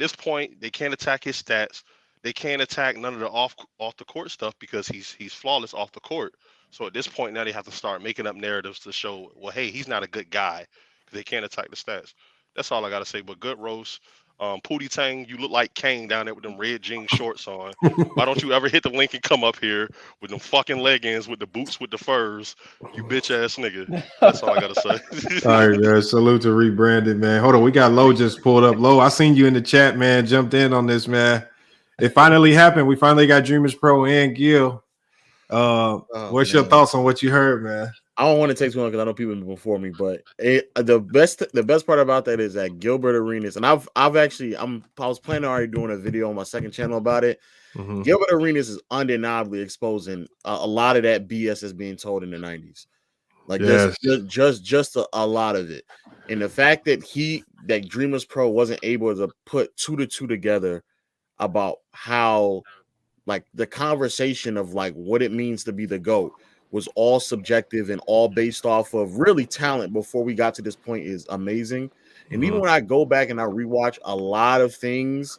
this point, they can't attack his stats. They can't attack none of the off the court stuff because he's flawless off the court. So at this point now they have to start making up narratives to show, well, hey, he's not a good guy because they can't attack the stats. That's all I gotta say. But good roast. Pootie Tang, you look like Kane down there with them red jean shorts on. Why don't you ever hit the link and come up here with them fucking leggings, with the boots, with the furs? You bitch ass nigga. That's all I gotta say. All right, man. Salute to Rebranded, man. Hold on, we got Low just pulled up. Low, I seen you in the chat, man. Jumped in on this, man. It finally happened. We finally got DreamersPro and Gil. What's your thoughts on what you heard, man? I don't want to take too long because I know people before me, but the best part about that is that Gilbert Arenas, and I was planning on already doing a video on my second channel about it. Mm-hmm. Gilbert Arenas is undeniably exposing a lot of that BS that's being told in the 90s. Like yes. just a lot of it. And the fact that DreamersPro wasn't able to put 2 to 2 together about how like the conversation of like what it means to be the GOAT was all subjective and all based off of really talent before we got to this point is amazing. And even when I go back and I rewatch a lot of things,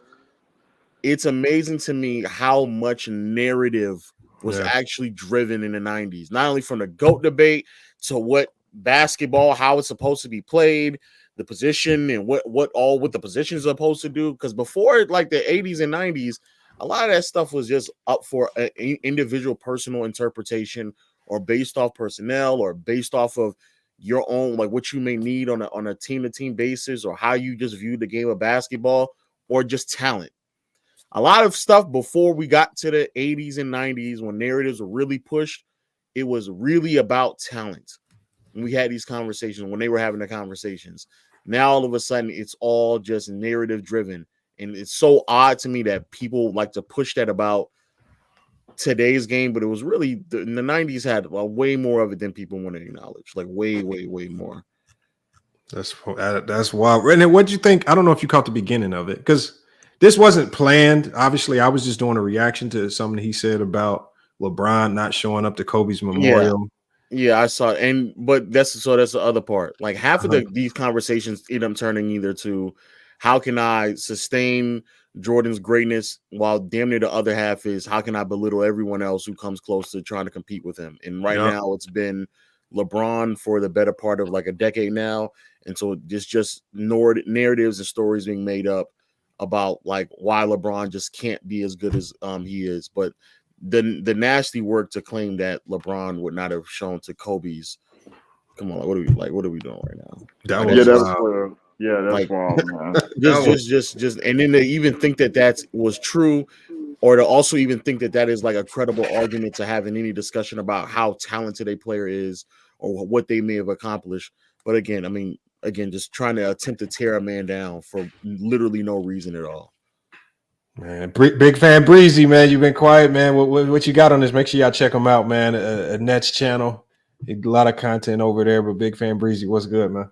it's amazing to me how much narrative was actually driven in the 90s, not only from the GOAT debate to what basketball, how it's supposed to be played, the position and what the position is supposed to do. Because before like the 80s and 90s, a lot of that stuff was just up for an individual personal interpretation or based off personnel or based off of your own, like what you may need on a team-to-team basis or how you just view the game of basketball or just talent. A lot of stuff before we got to the 80s and 90s when narratives were really pushed, it was really about talent. And we had these conversations when they were having the conversations. Now, all of a sudden, it's all just narrative-driven. And it's so odd to me that people like to push that about today's game, but it was really in the 90s had way more of it than people want to acknowledge, like way more. That's wild. And what'd you think? I don't know if you caught the beginning of it because this wasn't planned. Obviously, I was just doing a reaction to something he said about LeBron not showing up to Kobe's memorial. Yeah, I saw it. But that's the other part. Like half of these conversations end up turning either to how can I sustain Jordan's greatness while damn near the other half is how can I belittle everyone else who comes close to trying to compete with him. And right now it's been LeBron for the better part of like a decade now. And so it's just narratives and stories being made up about like why LeBron just can't be as good as he is. But the nasty work to claim that LeBron would not have shown to Kobe's. Come on, what are we doing right now? That's wrong, man. Just, and then to even think that was true, or to also even think that is like a credible argument to have in any discussion about how talented a player is or what they may have accomplished. But again, just trying to attempt to tear a man down for literally no reason at all. Man, big fan Breezy, man. You've been quiet, man. What you got on this? Make sure y'all check him out, man. A Nets channel. A lot of content over there, but big fan Breezy, what's good, man?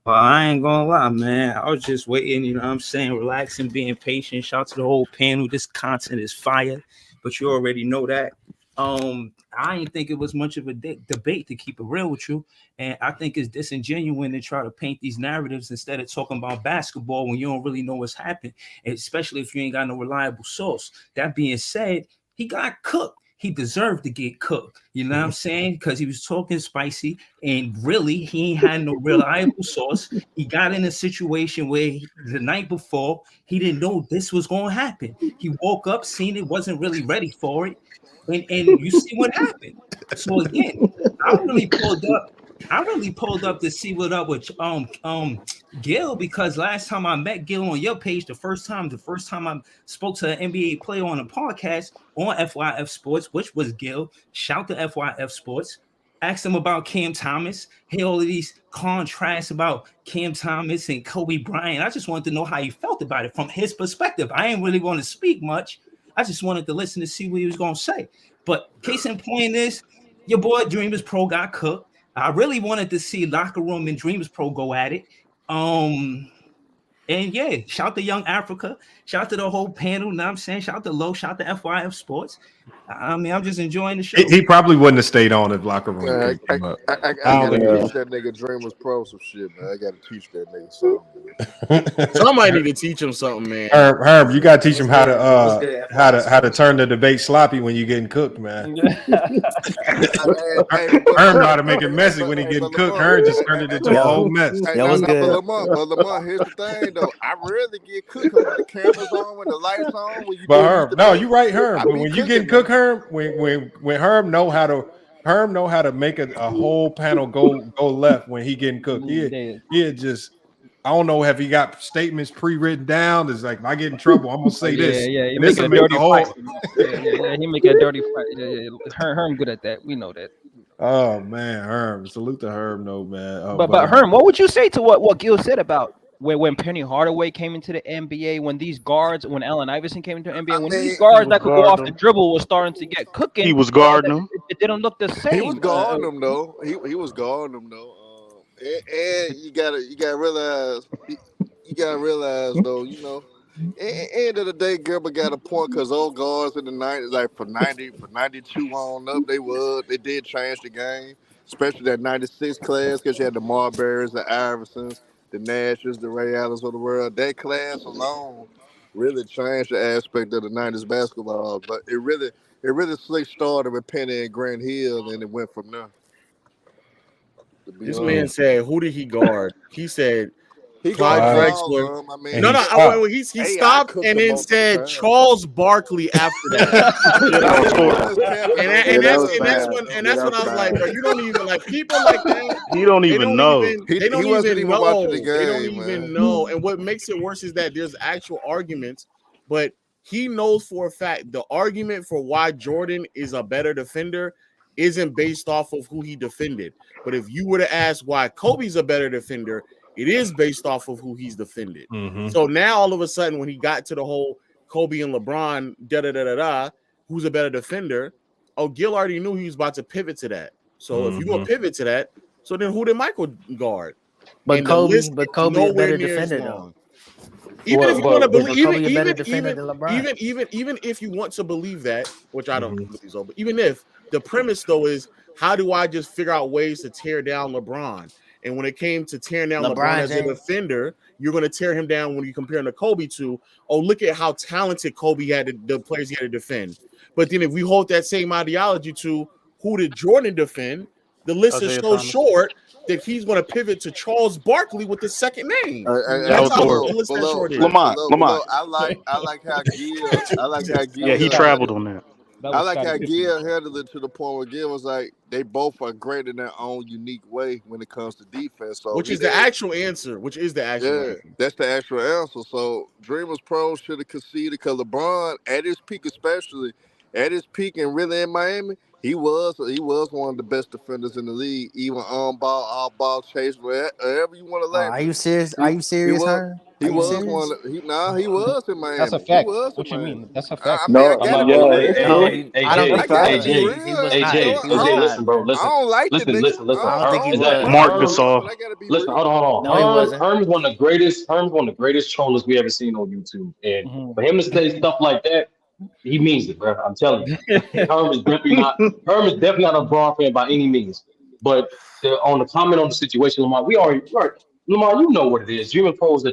Well, I ain't gonna lie, man. I was just waiting, you know what I'm saying? Relaxing, being patient. Shout out to the whole panel. This content is fire, but you already know that. I didn't think it was much of a debate, to keep it real with you. And I think it's disingenuous to try to paint these narratives instead of talking about basketball when you don't really know what's happened, especially if you ain't got no reliable source. That being said, he got cooked. He deserved to get cooked. You know what I'm saying? Because he was talking spicy and really he ain't had no reliable source. He got in a situation where the night before he didn't know this was going to happen. He woke up, seen it, wasn't really ready for it. And you see what happened. So again, I really pulled up to see what up with Gil, because last time I met Gil on your page, the first time I spoke to an NBA player on a podcast on FYF Sports, which was Gil. Shout to FYF Sports. Asked him about Cam Thomas. Hey, all of these contrasts about Cam Thomas and Kobe Bryant. I just wanted to know how he felt about it from his perspective. I ain't really going to speak much. I just wanted to listen to see what he was going to say. But case in point is, your boy DreamersPro got cooked. I really wanted to see Locker Room and DreamersPro go at it. And yeah, shout to Young Africa. Shout to the whole panel. Know what I'm saying? Shout to Low. Shout to FYF Sports. I mean, I'm just enjoying the show. He probably wouldn't have stayed on if locker room kicked him up. I gotta teach that nigga DreamersPro some shit, man. I gotta teach that nigga something. Somebody need to teach him something, man. Herb, you gotta teach him how to turn the debate sloppy when you getting cooked, man. Herb know how to make it messy when he getting cooked. Herb just turned it into a whole mess. That was good. But Lamont, here's the thing though. I rarely get cooked when the camera's on, when the lights on. But Herb, no, you right, Herb. But when you getting cooked, Herb, when Herb know how to make a whole panel go left when he getting cooked. He just, I don't know, have he got statements pre-written down? It's like, if I get in trouble, I'm gonna say this. Yeah, he this make a dirty fight. Yeah, he make a dirty fight. Yeah. Herm good at that. We know that. Oh man, Herm. Salute to Herm, no man. Oh, but Herm, what would you say to what Gil said about when Penny Hardaway came into the NBA, when these guards, when Allen Iverson came into the NBA, when these guards that could go off the dribble was starting to get cooking? He was guarding them. It didn't look the same. He was guarding them though. He was guarding them though. And you gotta realize though, you know. End of the day, Gilbert got a point because old guards in the 90s, like for 92 on up, they did change the game, especially that 96 class because you had the Marburys, the Iversons, the Nashes, the Ray Allens of the world. That class alone really changed the aspect of the 90s basketball. But it really slick started with Penny and Grant Hill, and it went from there. This man said, "Who did he guard?" He said, Clyde Drexler. He stopped and then said Charles Barkley after that. and that's when I was like, bro, you don't even like people like that. He don't even know. They don't even know. They don't even know. And what makes it worse is that there's actual arguments, but he knows for a fact the argument for why Jordan is a better defender isn't based off of who he defended. But if you were to ask why Kobe's a better defender, it is based off of who he's defended. Mm-hmm. So now all of a sudden, when he got to the whole Kobe and LeBron, who's a better defender? Oh, Gil already knew he was about to pivot to that. So if you go pivot to that, so then who did Michael guard? But Kobe a better defender though. Even if you want to believe, even if you want to believe that, which I don't believe so, but even if the premise though is, how do I just figure out ways to tear down LeBron? And when it came to tearing down LeBron as a defender, you're going to tear him down when you compare him to Kobe to, oh, look at how talented Kobe had, the players he had to defend. But then if we hold that same ideology to who did Jordan defend, the list is so short that he's going to pivot to Charles Barkley with the second name. Lamont. I like how Gil. Yeah, he traveled on that. I like how Gil handled it to the point where Gil was like, they both are great in their own unique way when it comes to defense. So which is the actual answer. Answer. That's the actual answer. So DreamersPro should have conceded because LeBron, at his peak especially, at his peak and really in Miami, he was one of the best defenders in the league, even on ball, off ball, chase, wherever you want to lay. Are you serious? Are you serious, Herb? He was one. He was in Miami. That's a fact. What you mean? That's a fact. Listen, bro. Listen. I don't like it. Listen. Mark Gasol. Listen, hold on. No, he wasn't. Herm's one of the greatest trollers we ever seen on YouTube. And for him to say stuff like that, he means it, bro. I'm telling you. Herm is definitely not a Braun fan by any means. But on the comment on the situation, Lamont, Lamont, you know what it is. DreamersPro is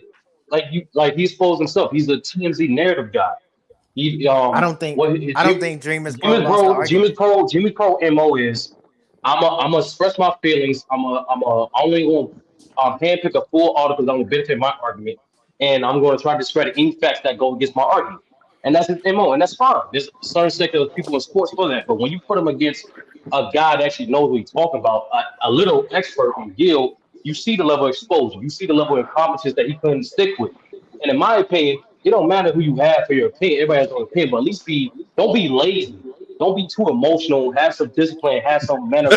like he exposed himself. He's a TMZ narrative guy. I don't think DreamersPro MO is I'm gonna express my feelings. I'm only gonna handpick a full article that will benefit my argument, and I'm going to try to discredit any facts that go against my argument. And that's his MO, and that's fine. There's a certain sector of people in sports for that. But when you put him against a guy that actually knows what he's talking about, a little expert on Gil, you see the level of exposure. You see the level of incompetence that he couldn't stick with. And in my opinion, it don't matter who you have for your opinion. Everybody has their own opinion, but at least don't be lazy. Don't be too emotional. Have some discipline. Have some manner.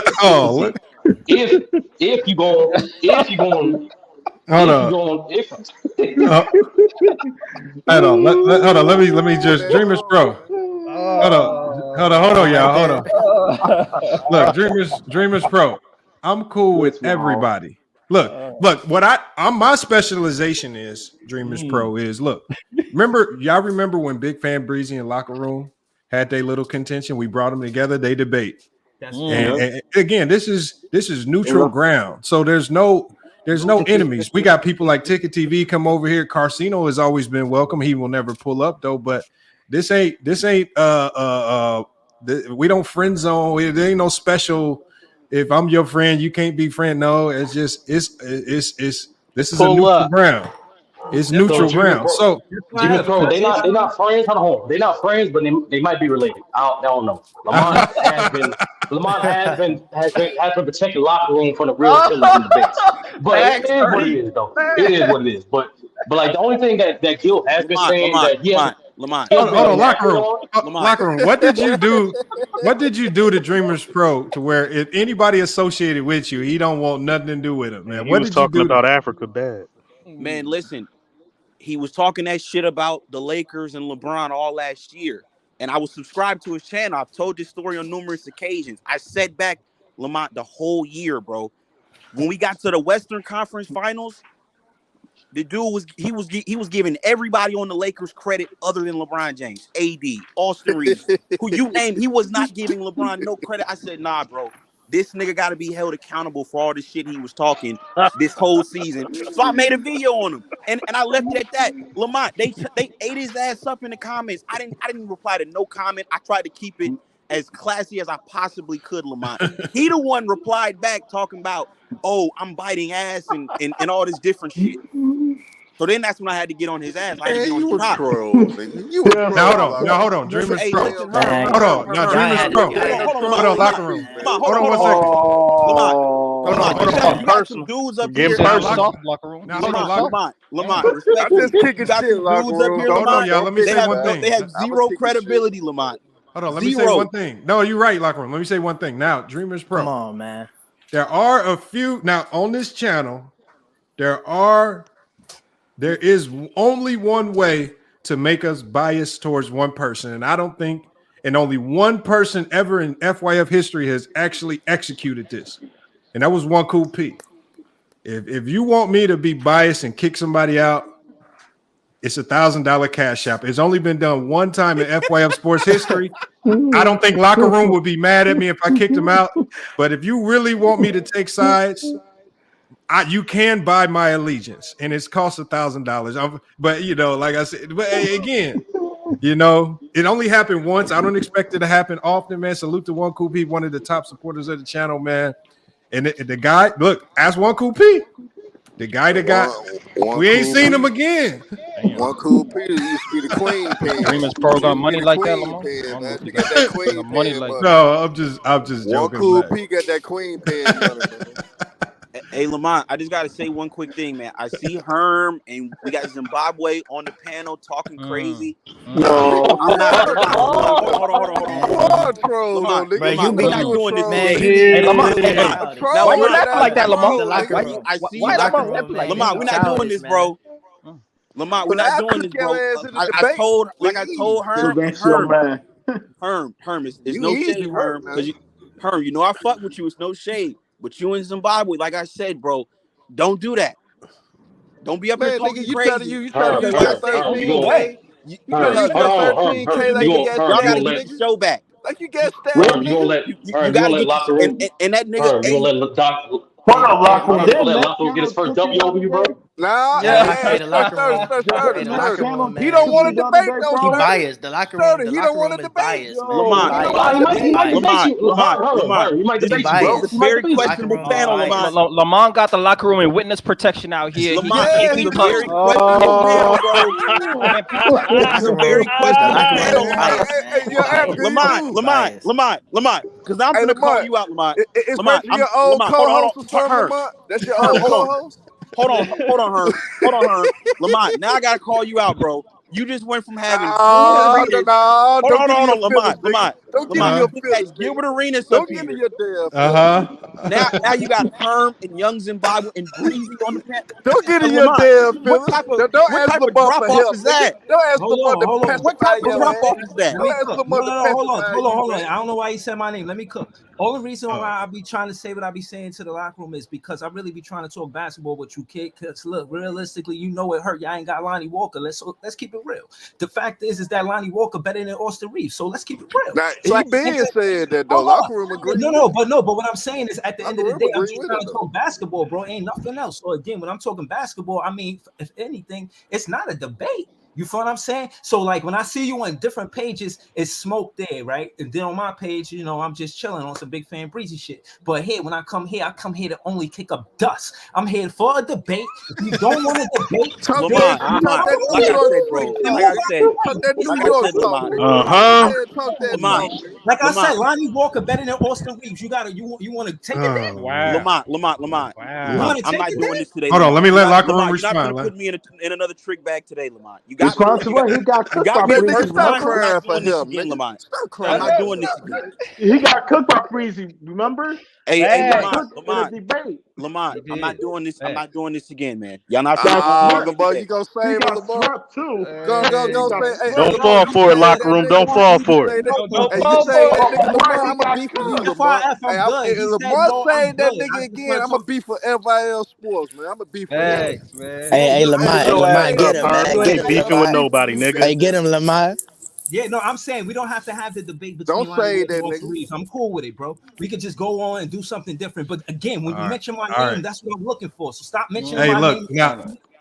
If you going hold on. Let me just DreamersPro. Hold on, y'all. Hold on. Look, DreamersPro. I'm cool with everybody. Look. What my specialization is, Dreamers Pro is look. Remember when Big Fan Breezy and Locker Room had their little contention? We brought them together. They debate. And again, this is neutral ground. So there's no enemies. We got people like Ticket TV come over here. Carcino has always been welcome. He will never pull up though, but this ain't we don't friend zone. There ain't no special. If I'm your friend, you can't be friend. No, it's just this is a neutral ground. It's neutral ground. So Bro, they not friends. Hold on, they're not friends, but they might be related. I don't know. Lamont has been protecting locker room from the real killers in debates. But it is what it is, though. It is what it is. But like the only thing that Gil has been saying that he has. Lamont. Hold on, locker room. What did you do? What did you do to Dreamers Pro to where if anybody associated with you, he don't want nothing to do with him, man? What did you do about Africa bad? Man, listen, he was talking that shit about the Lakers and LeBron all last year, and I was subscribed to his channel. I've told this story on numerous occasions. I set back Lamont the whole year, bro. When we got to the Western Conference Finals, the dude was giving everybody on the Lakers credit other than LeBron James, AD, Austin Reeves, who you named. He was not giving LeBron no credit. I said, nah, bro. This nigga got to be held accountable for all the shit he was talking this whole season. So I made a video on him, and I left it at that. Lamont, they ate his ass up in the comments. I didn't reply to no comment. I tried to keep it as classy as I possibly could. Lamont, he the one replied back talking about, oh, I'm biting ass and all this different shit. So then that's when I had to get on his ass. I had to get on his top. Hold on. Dreamers Pro. Hold on. Now, Dreamers Pro. Hold on, locker room. Hold on 1 second. Hold on. Personal dudes up here. Now, hold on, Lamont. Respect. I just kicking shit, locker room. Hold on, y'all. Let me say one thing. They have zero credibility, Lamont. Hold on. Let me say one thing. No, you're right, locker room. Let me say one thing. Now, Dreamers Pro. Come on, man. There are a few now on this channel. There is only one way to make us biased towards one person, and I don't think, and only one person ever in FYF history has actually executed this, and that was One Cool P. If you want me to be biased and kick somebody out, it's $1,000 cash app. It's only been done one time in FYF sports history. I don't think locker room would be mad at me if I kicked him out, but if you really want me to take sides, you can buy my allegiance, and it's cost $1,000. But like I said, but again, it only happened once. I don't expect it to happen often, man. Salute to One Cool P, one of the top supporters of the channel, man. And the guy, look, ask One Cool P, the guy that got. We ain't seen him again. One Cool P used to be the queen pen. Dreamers Pro got money like that, Lamont. You got that queen money pen, like money. No, I'm just joking. One Cool P got that queen pen money, man. Hey, Lamont, I just got to say one quick thing, man. I see Herm and we got Zimbabwe on the panel talking crazy. No. I'm not. Hold on. Lamont, we're not doing this, man. Hey, Lamont. Why you laughing like that, Lamont? I see Lamont, we're not doing this, bro. Lamont, we're not doing this, bro. I told Herm, it's no shade, Herm. Herm, I fuck with you. It's no shade. But you in Zimbabwe, like I said, bro, don't do that. Don't be up here talking crazy. You trying to use your 13K. You trying to use your 13K like you y'all gotta get the show back. Like you get stabbed. You gonna let you gotta get locker room. And that nigga. You gonna let locker room get his first W over you, bro? Nah, the locker room, he don't want to debate though. He biased. The locker room. He don't want to debate. Lamont, it's a very questionable panel, Lamont. Lamont got the locker room and witness protection out here. Lamont, it's a very questionable panel, bro. It's a very questionable panel. Lamont, because I'm gonna call you out, Lamont. It's your old co-host, Lamont. That's your old co-host. Hold on, Herm. Lamont, now I gotta call you out, bro. You just went from having Lamont. Don't get in your feelings. Gilbert Arenas Don't up get in here. your damn feelings. Now you got Herm and Young Zimbabwe and Breezy on the panel. Don't get in your damn feelings. What type of drop off is that? Don't ask Hold Lamont on. to What type of pacify drop your off ass. is that? Don't ask Lamont to pacify you. Hold on. I don't know why you said my name. Let me cook. Only reason why I be trying to say what I be saying to the locker room is because I really be trying to talk basketball with you, kid. Because look, realistically, you know it hurt. Y'all ain't got Lonnie Walker. Let's keep it real. The fact is that Lonnie Walker better than Austin Reeves. So let's keep it real. Now, he been saying that though. Locker room agree. But what I'm saying is at the end of the day, I'm just trying to talk basketball, bro. Ain't nothing else. So again, when I'm talking basketball, I mean, if anything, it's not a debate. You feel what I'm saying? So like when I see you on different pages, it's smoke there, right? And then on my page, you know, I'm just chilling on some big fan breezy shit. But here, when I come here to only kick up dust. I'm here for a debate. If you don't want to debate, Lamont, like I said, Lonnie Walker better than Austin Reeves. You want to take it there? Lamont. I'm not doing this today. Hold on, let me let locker room respond. You're not going to put me in another trick bag today, Lamont. You got He got cooked by Breezy. Stop crying for him, again, Lamont. Stop crying. I'm not doing this again. He got cooked by Breezy. Remember? Hey, Lamont. I'm not doing this. I'm not doing this again, man. Y'all not. Lamont, you gonna save Lamont too? Go say. Don't fall for it, locker room. Don't fall for it. Hey, you say that nigga Lamont, I'ma be for you, Lamont. Hey, Lamont say that nigga again, I'ma be for FYF Sports, man. I'ma be for him. Hey, Lamont, get him, man. You ain't beefing with nobody, nigga. Hey, get him, Lamont. Yeah, no, I'm saying we don't have to have the debate Don't between say Lonnie that, and Austin Reeves. I'm cool with it, bro. We could just go on and do something different. But again, when you mention my name, that's what I'm looking for. So stop mentioning my name.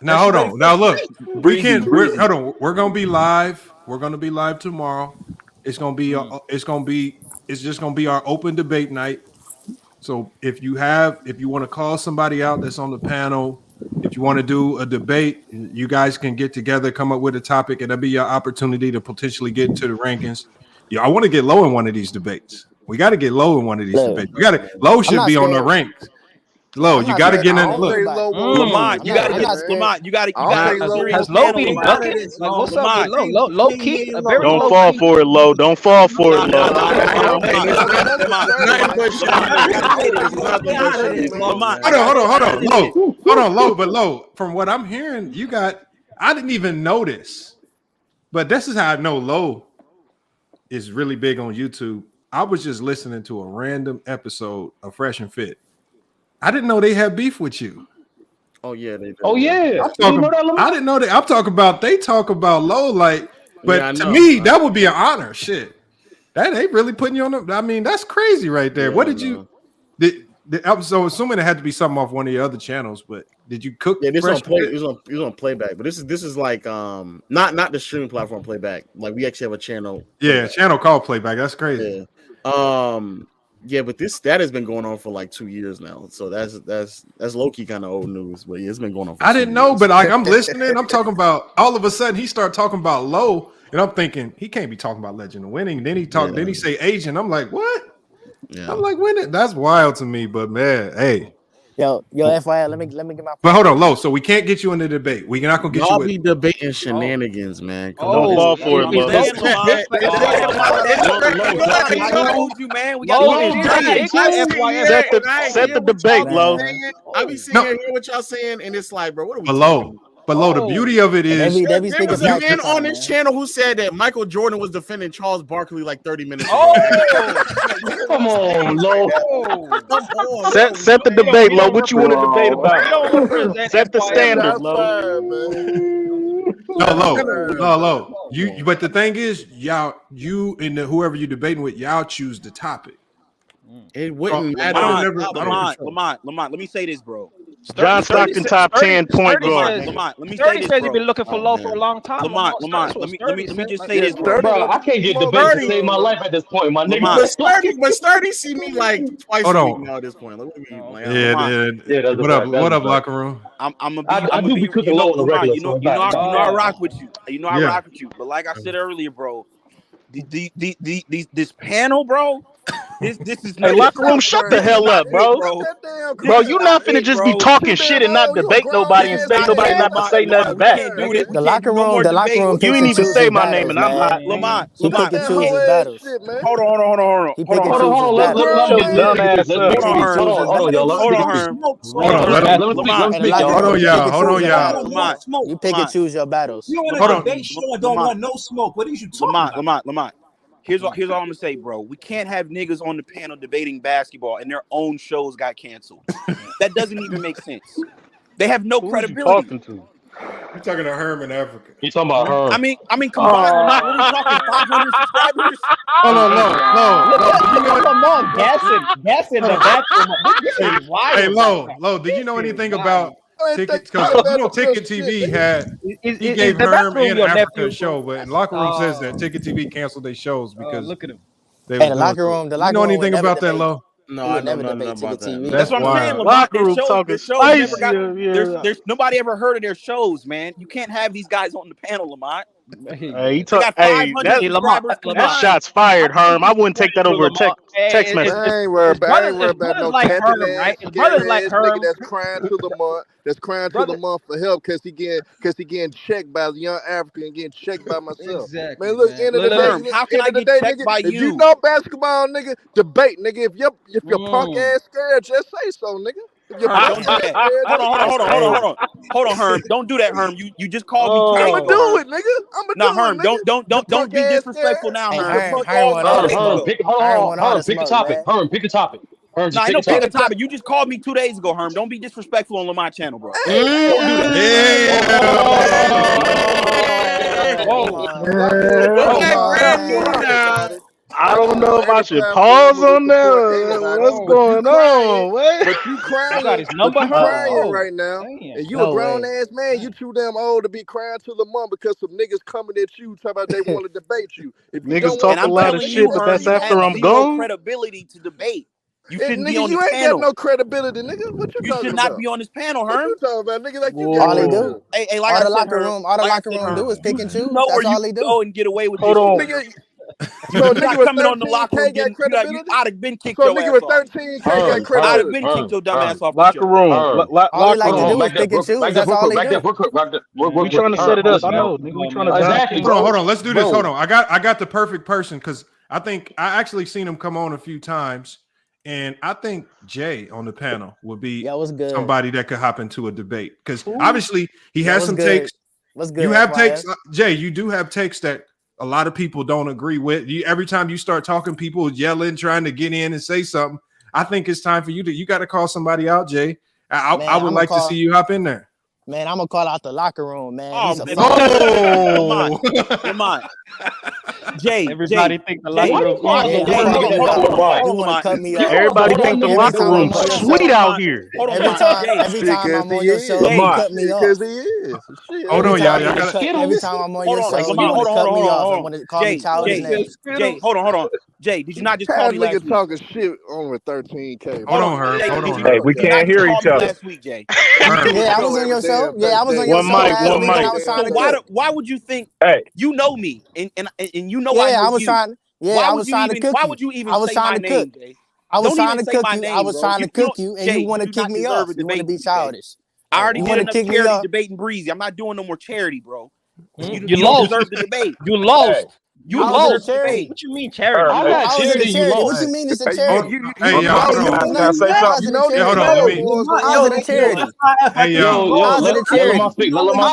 Now hold on. Now look, hold on. We're gonna be live. We're gonna be live tomorrow. It's gonna be it's just gonna be our open debate night. So if you want to call somebody out that's on the panel, if you want to do a debate, you guys can get together, come up with a topic, and that'll be your opportunity to potentially get into the rankings. Yeah, I want to get low in one of these debates. We got to get low in one of these debates. Low should be on the ranks. Low, you got to get in. Look, Lamont, you got to. Has Low been ducking? Like, what's up with Low? Low key. Don't fall for it, Low. Don't fall for it, Low. Hold on, Low. But Low, from what I'm hearing, I didn't even notice. But this is how I know Low is really big on YouTube. I was just listening to a random episode of Fresh and Fit. I didn't know they had beef with you. Oh yeah, they do. Oh yeah, I didn't know that. I'm talking about they talk about Low like, but to me that would be an honor. Shit, that they really putting you on. I mean, that's crazy right there. What did you? So assuming it had to be something off one of your other channels, but did you cook? Yeah, this on on playback, but this is like not the streaming platform playback. Like we actually have a channel. Yeah, channel called playback. That's crazy. Yeah. Yeah, but that has been going on for like 2 years now. So that's low-key kind of old news, but yeah, it's been going on for I didn't know, but like I'm listening, I'm talking about all of a sudden he started talking about Low, and I'm thinking he can't be talking about Legend of Winning. Then he say Asian. I'm like, what? Yeah. I'm like, when that's wild to me, but man, hey. Yo, FYI, let me get my. But hold on, Low. So we can't get you in the debate. We're not gonna get y'all you. Be debating shenanigans, man. Don't fall for it, Low. Set the debate, Low. I be sitting here what y'all saying, and it's like, bro, what are we talking? But Low, the beauty of it is there was a man on this channel who said that Michael Jordan was defending Charles Barkley like 30 minutes ago. Come on, Low. Set the debate, Low. What you want to debate about? Set the standard, Low. No, Low. But the thing is, you and whoever you're debating with, y'all choose the topic. It wouldn't matter. Lamont, let me say this, bro. John Stockton top 10 point guard. Lamont, let me say Sturdy this, says you've been looking for Low for a long time. Lamont, let me just say this, bro. I can't get debates to save my life at this point, my nigga. But Sturdy see me like twice a week now at this point. Yeah. What up, locker room? I do be cooking Low on the regular. You know I rock with you. You know I rock with you. But like I said earlier, bro, this panel, bro. This is hey, locker room, shut the hell up, bro. Bro, you not finna just be talking shit and not debate nobody and say nobody not to say nothing back. The locker room You picks ain't and even chooses say my battles, name and I'm man. hot. Lamont, He pick and choose his battles. Hold on. He pick and Hold choose his on. Let battles. him speak. Dumb ass Let up. him speak. Hold on, y'all. Hold on, Herm. Let him speak. Let him speak, y'all. Hold on, y'all. Hold on, y'all. Lamont, You pick and choose your battles. You in Hold a on. debate show and don't want no smoke. What is you talking about? Lamont. Here's all I'm gonna say, bro. We can't have niggas on the panel debating basketball and their own shows got canceled. That doesn't even make sense. They have no credibility. Talking to? You talking to Herm in Africa? You talking about her? I mean, combined, Lamont, what are we talking? 500 subscribers? Hold on, low. Lamont gassing the bathroom. This is wild. Hey, low. Did you know anything about tickets? Because you know, Ticket TV he gave Herm and Africa a show, but Locker Room says that Ticket TV canceled their shows because look at him. They Hey, the locker room. You know anything about that, Low? No, I know nothing about that. That's what I'm saying, Lamont. Locker Their room shows talking never spicy. got. There's nobody ever heard of their shows, man. You can't have these guys on the panel, Lamont. Hey, he got 500 subscribers. That shot's fired, Herm. I wouldn't take that over a text message. I ain't worried about no like capping Herm, right? ass, His brother's like scary ass Herm. nigga that's crying to Lamont, for help because he getting checked by the young African and getting checked by myself. Exactly, man, look, end of the day, how can I get checked by if you? you know basketball, nigga, debate, nigga. If your punk ass scared, just say so, nigga. If your Herm, punk don't do ass that. scared, Hold on, Herm. Don't do that, Herm. You just called me 2 days I'ma ago. do it, nigga. Nah, Herm, don't be disrespectful now, Herm. Herm, pick a topic. Herm, pick a topic. Herm, Nah, I don't pick a topic. You just called me 2 days ago, Herm. Don't be disrespectful on Lamont channel, bro. Don't do that. I don't know if I should pause on that. What's going on? But you crying, right now, and you a grown ass man. You too damn old to be crying to Lamont because some niggas coming at you talking about they want to debate you. If you Niggas talk a lot of shit, but that's after I'm gone. Credibility to debate. You shouldn't be on you this ain't panel. got no credibility, nigga. What you talking about? You should not be on this panel, Herm. What you talking about, nigga? Like you All they do. Hey, like all the locker room do is pick and choose. You know That's where all you they do. go and get away with Hold this. on. Nigga, So you nigga not with coming on the 13K locker room. got credibility? I'd have been kicked So your nigga ass with off. 13K got credibility. I'd have been kicked your dumb ass off. Locker room. All they like to do is pick and choose. That's all they do. We trying to set it up. I know. Nigga, we trying to Hold on. Let's do this. Hold on. I got the perfect person because I think I actually seen him come on a few times. And I think Jay on the panel would be somebody that could hop into a debate because obviously he has some takes. What's good? You have takes, Jay. You do have takes that a lot of people don't agree with. Every time you start talking, people yelling, trying to get in and say something. I think it's time for you to. You got to call somebody out, Jay. I would like to see you hop in there. Man, I'm gonna call out the locker room, man. Lamont. Jay, everybody think the locker room. You want to cut me off? Everybody think the locker room's sweet out here. Every time I'm on your show, you cut me off. Hold on, y'all. Every time I'm on your show, you want to cut me off and want to call me childish names. Jay, hold on. Jay, did you not just call me last week? Talking shit on with 13K. Hold on, Herb. Hey, we can't hear each other. Last week, Jay. Yeah, I was on your show. Yeah, I was on your show last week. I was trying to cook. Why would you think? You know me, and you know I was you. trying. Yeah, I was trying to cook you. Why would you even say my name, Jay? I was trying to cook you. I was trying to cook you, and you want to kick me off. You want to be childish. I already did enough charity debating Breezy. I'm not doing no more charity, bro. You don't deserve the debate. You lost. You lost. What you mean charity? I'm not charity. What you mean it's a charity? Hey, y'all, can I say something? Hold on. How's it a charity? Hey, y'all. How's it a charity? How's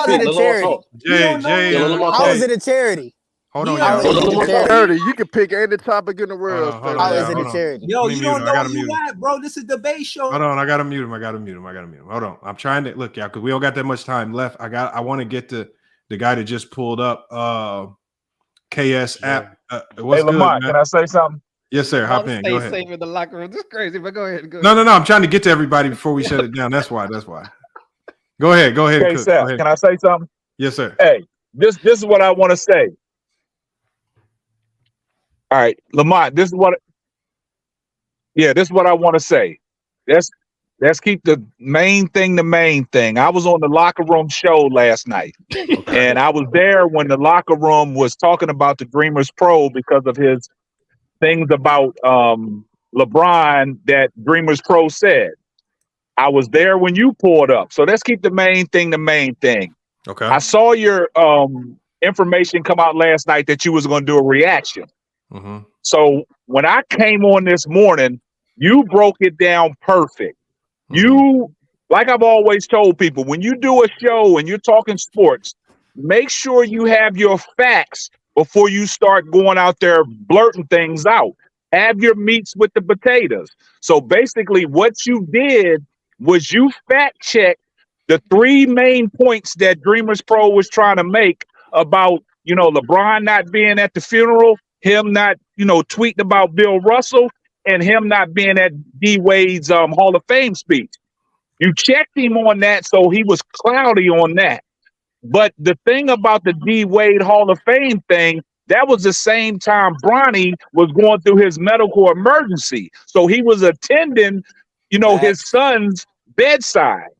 it a charity? Jay. How is it a charity? Hold on, How is it a charity? You can pick any topic in the world. How is it a charity? Yo, you don't know where you at, bro. This is a debate show. Hold on, I gotta mute him. Hold on. I'm trying to look, y'all, because we don't got that much time left. I want to get to the guy that just pulled up KS app. Hey, Lamont, can I say something? Yes, sir. Hop in. Go ahead. Safe in the locker room. This is crazy, but go ahead. No. I'm trying to get to everybody before we shut it down. That's why. Go ahead. Hey, Seth, can I say something? Yes, sir. Hey, this is what I want to say. All right, Lamont, this is what I want to say. Let's keep the main thing the main thing. I was on the locker room show last night, and I was there when the locker room was talking about the DreamersPro because of his things about LeBron that DreamersPro said. I was there when you pulled up. So let's keep the main thing the main thing. Okay. I saw your information come out last night that you was going to do a reaction. Mm-hmm. So when I came on this morning, you broke it down perfect. Mm-hmm. You, like I've always told people, when you do a show and you're talking sports, make sure you have your facts before you start going out there blurting things out. Have your meats with the potatoes. So basically what you did was you fact checked the 3 main points that Dreamers Pro was trying to make about, you know, LeBron not being at the funeral, him not, you know, tweeting about Bill Russell, and him not being at D Wade's Hall of Fame speech. You checked him on that, so he was cloudy on that. But the thing about the D Wade Hall of Fame thing, that was the same time Bronny was going through his medical emergency. So he was attending, you know, his son's bedside.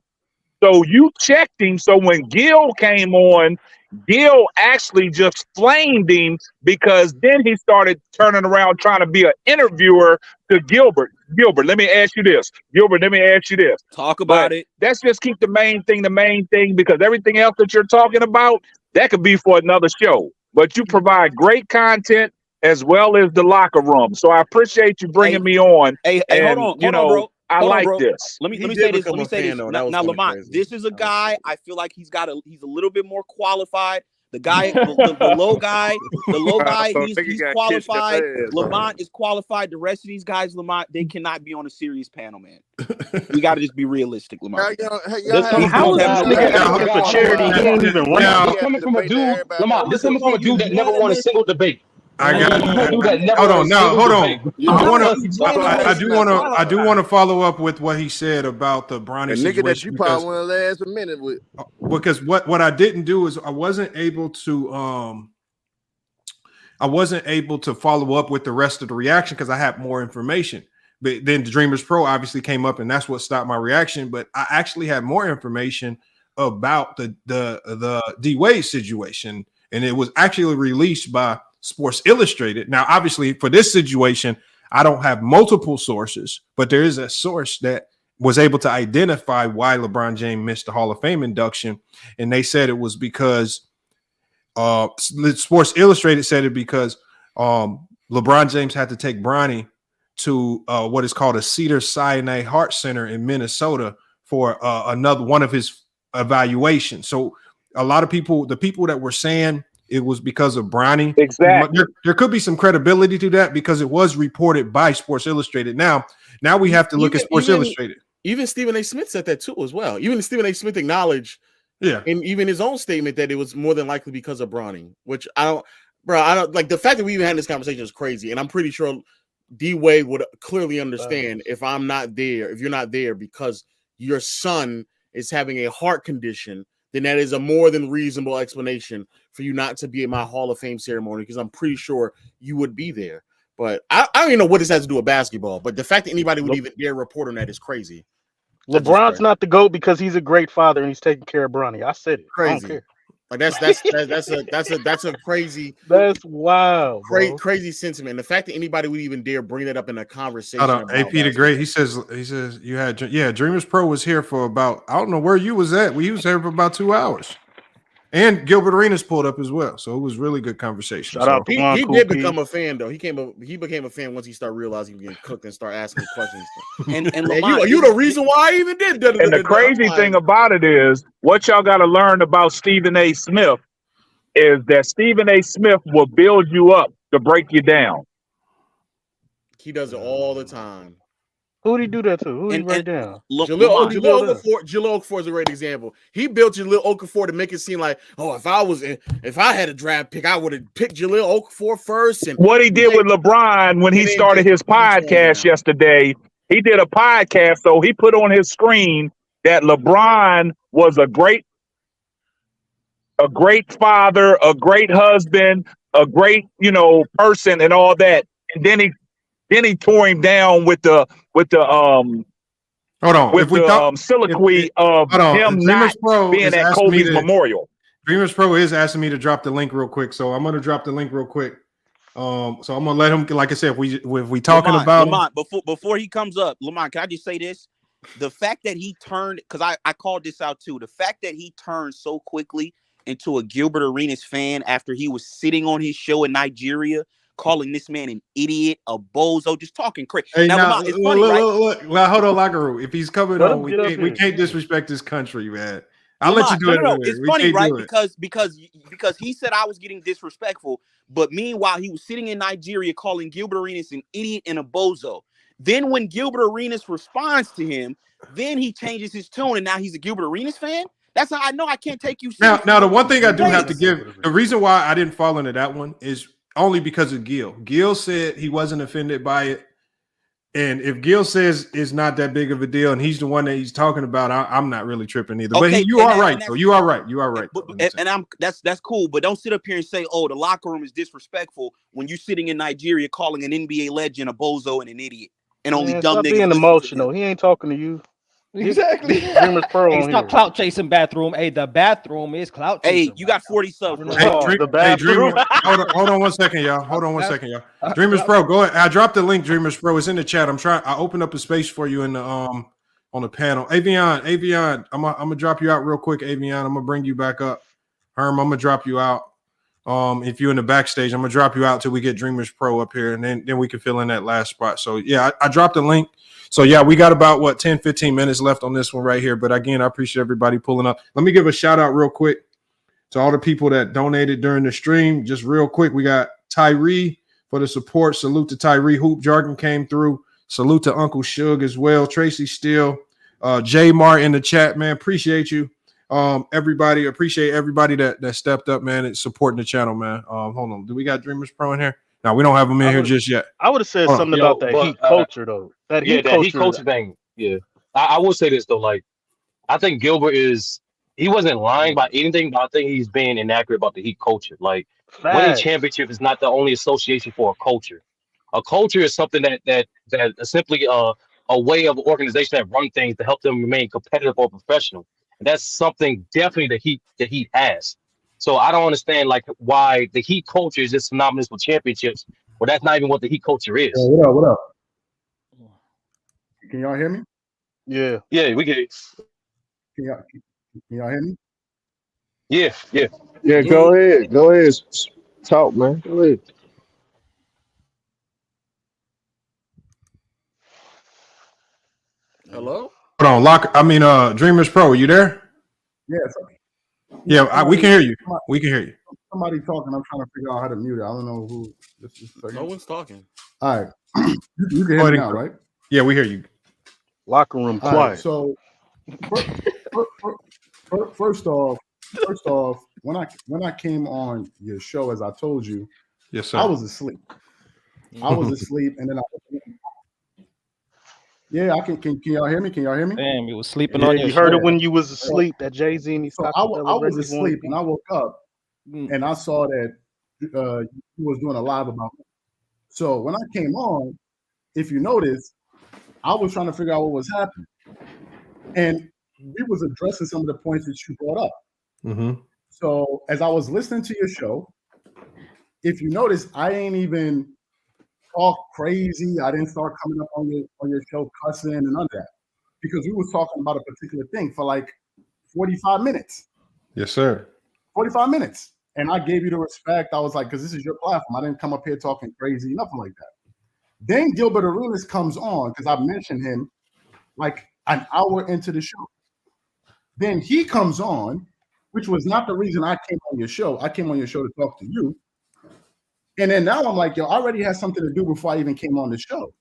So you checked him. So when Gil came on, Gil actually just flamed him because then he started turning around trying to be an interviewer to Gilbert. Gilbert, let me ask you this. Gilbert, let me ask you this. Talk about it. Let's just keep the main thing, because everything else that you're talking about, that could be for another show. But you provide great content as well as the locker room. So I appreciate you bringing me on. Hey, hold on, bro. I like this. Let me say this. Let me say this. Now, Lamont, this is a guy I feel like he's a little bit more qualified. The guy, the low guy, he's qualified. Lamont is qualified. The rest of these guys, Lamont, they cannot be on a serious panel, man. We got to just be realistic, Lamont. How is this nigga asking for charity? He don't even run. This coming from a dude, Lamont. This coming from a dude that never won a single debate. I got. Hold on. I do want to follow up with what he said about the Bronny situation. Nigga that you probably want to last a minute with. Because what I didn't do is I wasn't able to follow up with the rest of the reaction because I had more information. But then the Dreamers Pro obviously came up, and that's what stopped my reaction. But I actually had more information about the D Wade situation, and it was actually released by Sports Illustrated. Now, obviously, for this situation, I don't have multiple sources, but there is a source that was able to identify why LeBron James missed the Hall of Fame induction, and they said it was because Sports Illustrated said it because LeBron James had to take Bronny to what is called a Cedars-Sinai Heart Center in Minnesota for another one of his evaluations. So a lot of people, the people that were saying it was because of Bronny. Exactly. There could be some credibility to that because it was reported by Sports Illustrated. Now we have to look at Sports Illustrated. Even Stephen A. Smith said that too as well. Even Stephen A. Smith acknowledged, in even his own statement, that it was more than likely because of Bronny. Which I don't like. The fact that we even had this conversation is crazy, and I'm pretty sure D Wade would clearly understand if I'm not there, if you're not there because your son is having a heart condition, then that is a more than reasonable explanation for you not to be at my Hall of Fame ceremony, because I'm pretty sure you would be there. But I don't even know what this has to do with basketball, but the fact that anybody would even dare report on that is crazy. LeBron's not the GOAT because he's a great father and he's taking care of Bronny. I said it. Crazy. I don't care. Like that's a crazy. That's wild. Crazy sentiment. The fact that anybody would even dare bring that up in a conversation. Hold on, AP the Great. He says you had Dreamers Pro was here for about, I don't know where you was at. We was here for about 2 hours, and Gilbert Arenas pulled up as well. So it was really good conversation. Shout out to he did become a fan though. He became a fan once he started realizing he was getting cooked and start asking questions. And Lamont, you the reason why I even did that. And the crazy thing about it is, what y'all got to learn about Stephen A. Smith is that Stephen A. Smith will build you up to break you down. He does it all the time. Who did he do that to? Who did he write down? Jaleel Okafor is a great example. He built Jaleel Okafor to make it seem like, if I had a draft pick, I would have picked Jaleel Okafor first. And what he did with LeBron when he started his podcast yesterday, he did a podcast, so he put on his screen that LeBron was a great father, a great husband, a great, person and all that. And then he tore him down with the soliloquy of him not being at Kobe's memorial. Dreamers Pro is asking me to drop the link real quick, so I'm going to drop the link real quick. So I'm going to let him, like I said, if we talking about Lamont, before he comes up, Lamont, can I just say this? the fact that he turned, because I called this out too, the fact that he turned so quickly into a Gilbert Arenas fan after he was sitting on his show in Nigeria, calling this man an idiot, a bozo, just talking crazy. Hey, now, Lamont, it's funny, right? Look, hold on, Locker Room. If he's coming on, we can't disrespect this country, man. I'll let you do it. No. It's funny, right? Because he said I was getting disrespectful, but meanwhile he was sitting in Nigeria calling Gilbert Arenas an idiot and a bozo. Then when Gilbert Arenas responds to him, then he changes his tone, and now he's a Gilbert Arenas fan. That's how I know I can't take you seriously. Now the one thing I do have to give, the reason why I didn't fall into that one is only because of Gil. Gil said he wasn't offended by it. And if Gil says it's not that big of a deal, and he's the one that he's talking about, I'm not really tripping either. Okay, but you are right, though. You are right. You are right. And that's cool. But don't sit up here and say, "Oh, the locker room is disrespectful," when you're sitting in Nigeria calling an NBA legend a bozo and an idiot, and only dumb stop niggas being listen emotional. He ain't talking to you. Exactly. DreamersPro Hey, on stop here. clout chasing bathroom. Hey, the bathroom is clout chasing. Hey, you got 40 subs. Hold on 1 second, y'all. DreamersPro, go ahead. I dropped the link. DreamersPro is in the chat. I opened up a space for you in the on the panel. Avion, I'm gonna drop you out real quick. Avion, I'm gonna bring you back up. Herm, I'm gonna drop you out. If you're in the backstage, I'm gonna drop you out till we get DreamersPro up here, and then we can fill in that last spot. So yeah, I dropped the link. So yeah, we got about 10-15 minutes left on this one right here. But again, I appreciate everybody pulling up. Let me give a shout out real quick to all the people that donated during the stream. Just real quick, we got Tyree for the support. Salute to Tyree. Hoop Jargon came through. Salute to Uncle Suge as well. Tracy Steele, J Mar in the chat, man. Appreciate you. Everybody, appreciate everybody that stepped up, man, and supporting the channel, man. Hold on. Do we got DreamersPro in here? No, we don't have them in here just yet. I would have said something about that heat culture, though. That heat culture thing. Yeah. I will say this, though. Like, I think Gilbert he wasn't lying about anything, but I think he's being inaccurate about the heat culture. Like, winning championship is not the only association for a culture. A culture is something that is simply a way of organization that run things to help them remain competitive or professional. And that's something definitely the Heat has. So I don't understand like why the Heat culture is just synonymous with championships. Well, that's not even what the Heat culture is. Hey, what up? Can y'all hear me? Yeah, we get it. Can y'all hear me? Yeah. Go ahead. Talk, man. Go ahead. Hello? Hold on, DreamersPro, are you there? Yes. Yeah, we can hear you. We can hear you. Somebody talking. I'm trying to figure out how to mute it. I don't know who. No one's talking. All right. You can hear me now, right? Yeah, we hear you. Locker room quiet. Right, so first off, when I came on your show, as I told you, yes, sir, I was asleep. And then yeah, I can y'all hear me? Can y'all hear me? Damn, you was sleeping on your you heard it when you was asleep. That Jay-Z and he stopped. I was asleep and I woke up and I saw that you was doing a live about me. So when I came on, if you notice, I was trying to figure out what was happening. And we was addressing some of the points that you brought up. Mm-hmm. So as I was listening to your show, if you notice, I ain't even talk crazy. I didn't start coming up on your show cussing and none of that. Because we was talking about a particular thing for like 45 minutes. Yes, sir. 45 minutes. And I gave you the respect. I was like, because this is your platform. I didn't come up here talking crazy, nothing like that. Then Gilbert Arenas comes on, because I mentioned him like an hour into the show. Then he comes on, which was not the reason I came on your show. I came on your show to talk to you. And then now I'm like, yo, I already had something to do before I even came on the show.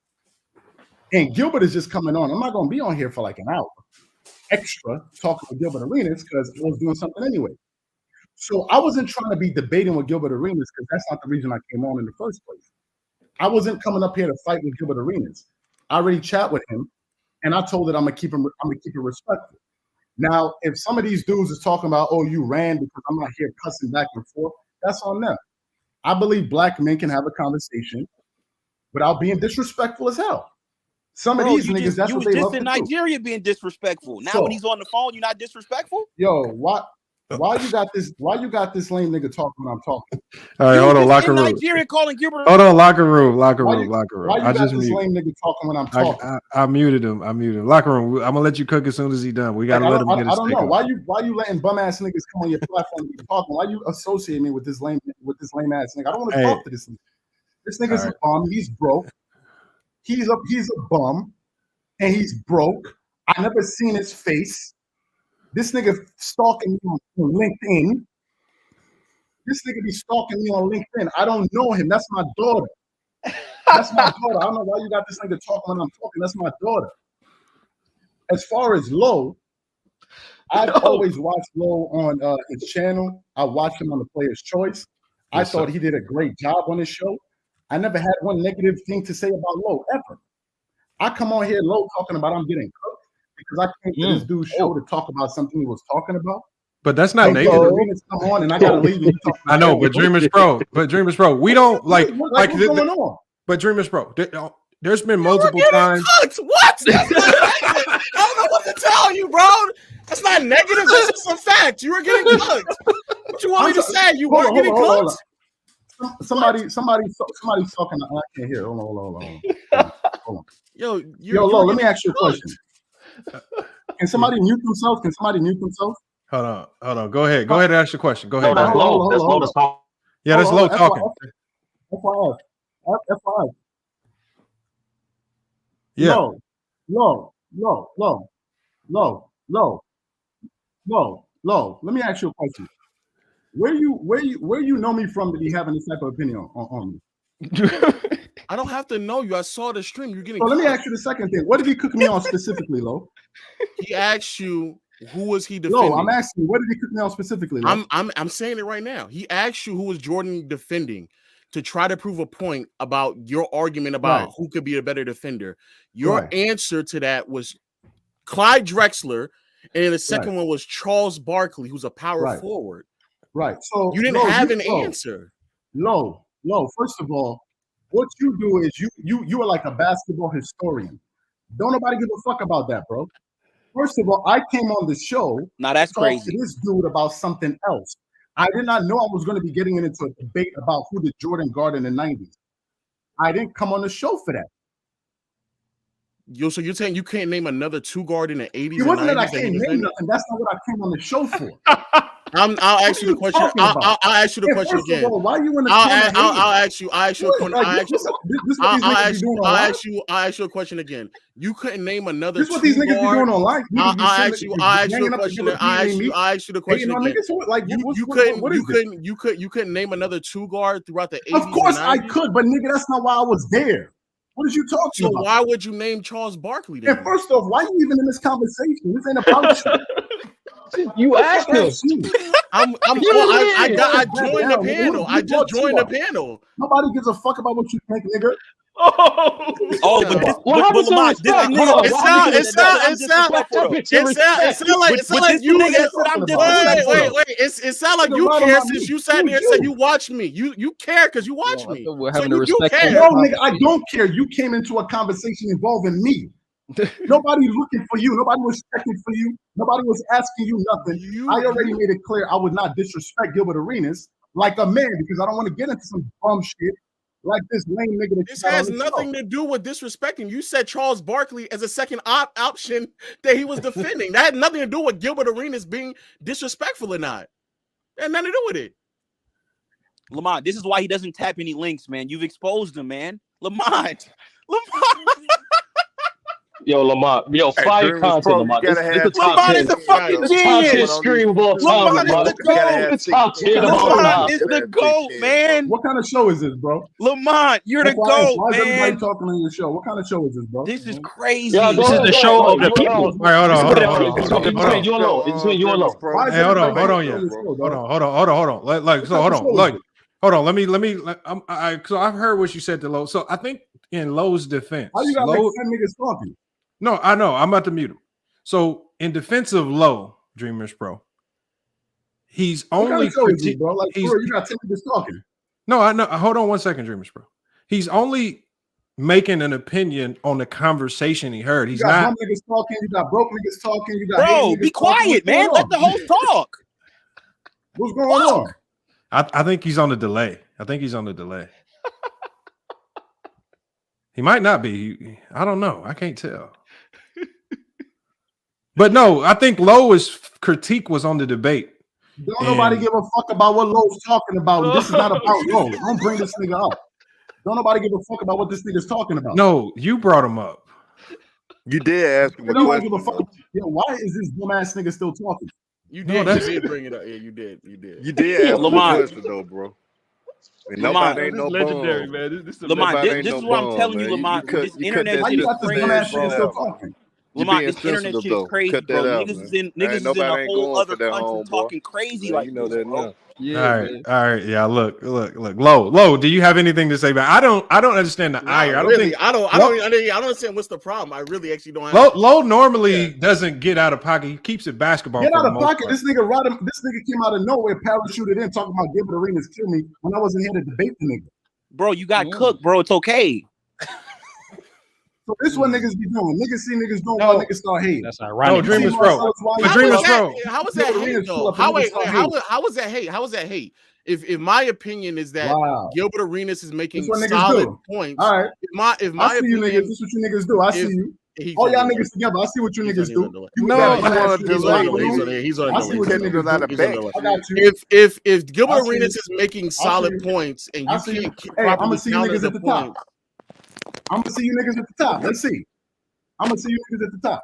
And Gilbert is just coming on. I'm not going to be on here for like an hour extra talking with Gilbert Arenas because I was doing something anyway. So I wasn't trying to be debating with Gilbert Arenas because that's not the reason I came on in the first place. I wasn't coming up here to fight with Gilbert Arenas. I already chat with him, and I told it I'm gonna keep it respectful. Now, if some of these dudes is talking about, oh, you ran because I'm not here cussing back and forth, that's on them. I believe black men can have a conversation without being disrespectful as hell. Some of these niggas, that's what they love to do. You was just in Nigeria being disrespectful. Now when he's on the phone, you're not disrespectful? Yo, what? Why you got this lame nigga talking when I'm talking? All right, hold on, locker room. Nigeria calling Gilbert. Hold on, locker room. Why you I got just this muted. lame nigga talking when I'm talking? I muted him. Locker room. I'm gonna let you cook as soon as he done. We gotta let him get his. I don't know why you letting bum ass niggas come on your platform and be talking. Why you associate me with this lame ass nigga? I don't want to talk to this nigga. This nigga's a bum. He's broke. He's a bum, and he's broke. I never seen his face. This nigga stalking me on LinkedIn. This nigga be stalking me on LinkedIn. I don't know him. That's my daughter. That's my daughter. I don't know why you got this nigga talking when I'm talking. That's my daughter. As far as Low, I've always watched Low on his channel. I watched him on the Player's Choice. I thought he did a great job on his show. I never had one negative thing to say about Low, ever. I come on here, Low, talking about I'm getting cooked because I came to this dude's show to talk about something he was talking about. But that's not negative. Come on, and I gotta leave you. I know, but Dreamers Pro, we don't like what's going on? But Dreamers Pro, there's been multiple times. What? I don't know what to tell you, bro. That's not negative. That's just a fact. You were getting cooked. What you want me to say? You weren't getting cooked. Somebody's talking. I can't hear. Hold on. Yo, Lo, let me ask you a question. Can somebody mute themselves? Hold on. Go ahead and ask your question. Go ahead. No, that's Low. That's Low. That's talking. Yeah, that's Low talking. FYF. Yeah. Low. Let me ask you a question. Where you know me from to be having this type of opinion on me? I don't have to know you. I saw the stream. You're getting. So let me ask you the second thing. What did he cook me on specifically, He asked you who was he defending. I'm asking you, what did he cook me on specifically? I'm saying it right now. He asked you who was Jordan defending to try to prove a point about your argument about who could be a better defender. Your answer to that was Clyde Drexler, and the second one was Charles Barkley, who's a power forward. Right. So you didn't have an answer. Low. First of all, what you do is you are like a basketball historian. Don't nobody give a fuck about that, bro. First of all, I came on the show. Now that's crazy. To this dude about something else. I did not know I was going to be getting into a debate about who the Jordan guard in the 90s. I didn't come on the show for that. So you're saying you can't name another two guard in the 80s? It wasn't that I can't name nothing. That's not what I came on the show for. I'll ask you the question. I'll ask you the question again. All, why you in the I'll ask you a question again. You couldn't name another. This is what these niggas be doing online. I'll ask you the question again. You couldn't name another two guard throughout the 80s. Of course I could, but nigga, that's not why I was there. What is you talking about? So why would you name Charles Barkley then? And first off, why are you even in this conversation? This ain't about you. You asked him. I joined the panel. I just joined the panel. Nobody gives a fuck about what you think, nigga. It sounds like you care since you sat there and said you watched me. You care because you watch me. We're having a respect. No, nigga, I don't care. You came into a conversation involving me. Nobody looking for you. Nobody was checking for you. Nobody was asking you nothing. I already made it clear I would not disrespect Gilbert Arenas like a man because I don't want to get into some bum shit like this lame nigga. This has nothing to do with disrespecting. You said Charles Barkley as a second option that he was defending. That had nothing to do with Gilbert Arenas being disrespectful or not. It had nothing to do with it. Lamont, this is why he doesn't tap any links, man. You've exposed him, man. Lamont. Yo, Lamont. Yo, fire content, Lamont. Lamont is the fucking genius. Stream of all time, Lamont is the GOAT, man. What kind of show is this, bro? Lamont, you're the GOAT, why is man. everybody talking on your show? What kind of show is this, bro? This is crazy. This is the show of the people. All right, hold on. You alone. It's between you alone. Hey, hold on. Hold on. Let me. So I've heard what you said to Low. So I think in Low's defense, how you got like 10 niggas talking? No, I know. I'm about to mute him. So in defense of Low, Dreamers Pro, he's only bro. Like, you got 10 niggas talking. No, I know. Hold on 1 second, Dreamers Pro. He's only making an opinion on the conversation he heard. He's not niggas talking. You got broke niggas talking. You got bro. Be quiet, man. Let the host talk. What's going on? I think he's on the delay. He might not be. I don't know. I can't tell. But no, I think Lowe's critique was on the debate. Don't nobody give a fuck about what Lowe's talking about. This is not about Lowe. Don't bring this nigga up. Don't nobody give a fuck about what this nigga's talking about. No, you brought him up. You did ask him. Nobody give a fuck. Yo, why is this dumbass nigga still talking? You did bring it up. Yeah, you did. You did ask Lamont. question though, bro. And Lamont, nobody ain't no legendary, bum. man. This is Lamont, Nobody this ain't is no what I'm bum, telling man. you, Lamont. cut- This you internet cut shit that is shit crazy, bad, Shit still talking. Lamont, being this internet sensitive, shit though. is crazy, Cut bro. that out, Niggas is man. in a Nobody ain't whole going other for that country home, boy. talking crazy Yeah, like you know this, that bro. now. Yeah, All right. Yeah, look. Low. Do you have anything to say about? I don't understand the ire. I don't understand what's the problem. I really actually don't have. Low normally doesn't get out of pocket. He keeps it basketball. Get for out the of most pocket. part. This nigga came out of nowhere, parachuted in, talking about Gilbert Arenas kill me when I wasn't here to debate the nigga. Bro, you got cooked, bro. It's okay. So this is what niggas be doing. Niggas see niggas doing what niggas start hating. That's ironic. No, Dreamers Pro. How was that hate though? How was that hate? How was that hate? If my opinion is that Gilbert Arenas is making solid points. All right. If my I see you niggas. This is what you niggas do. I see you. All y'all niggas together. I see what you niggas do. If Gilbert Arenas is making solid points and you can't properly counter the point, I'm gonna see you niggas at the top. Let's see. I'm gonna see you niggas at the top.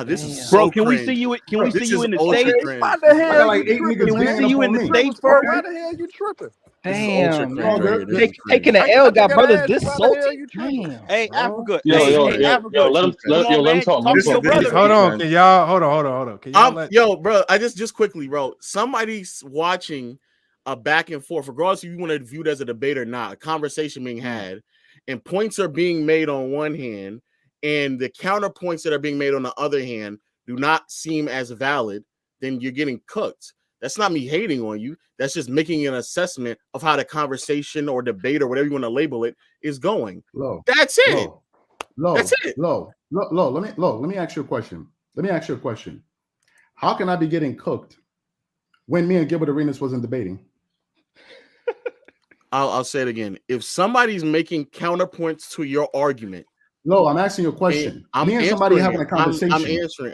This is bro. so Can we cringe. see you? Can we This see you is in the ultra States? cringe. Why the hell like you 8 tripping? niggas Can we ganging see you up in on the me. States Bro, first? why the hell you tripping? Damn, Taking the L got brothers this Why the hell salty. you tripping? Damn. Hey, Africa. Yo, Hey, Africa. let him Come on, man. talk. Talk to your brother. Hold on, can y'all hold on? Can y'all Yo, bro, I just quickly, bro. Somebody's watching a back and forth, regardless if you want to view it as a debate or not, a conversation being had, and points are being made on one hand, and the counterpoints that are being made on the other hand do not seem as valid, then you're getting cooked. That's not me hating on you. That's just making an assessment of how the conversation or debate or whatever you want to label it is going. That's it. That's it. Let me ask you a question. How can I be getting cooked when me and Gilbert Arenas wasn't debating? I'll say it again. If somebody's making counterpoints to your argument, I'm asking you a question. Me and somebody having a conversation.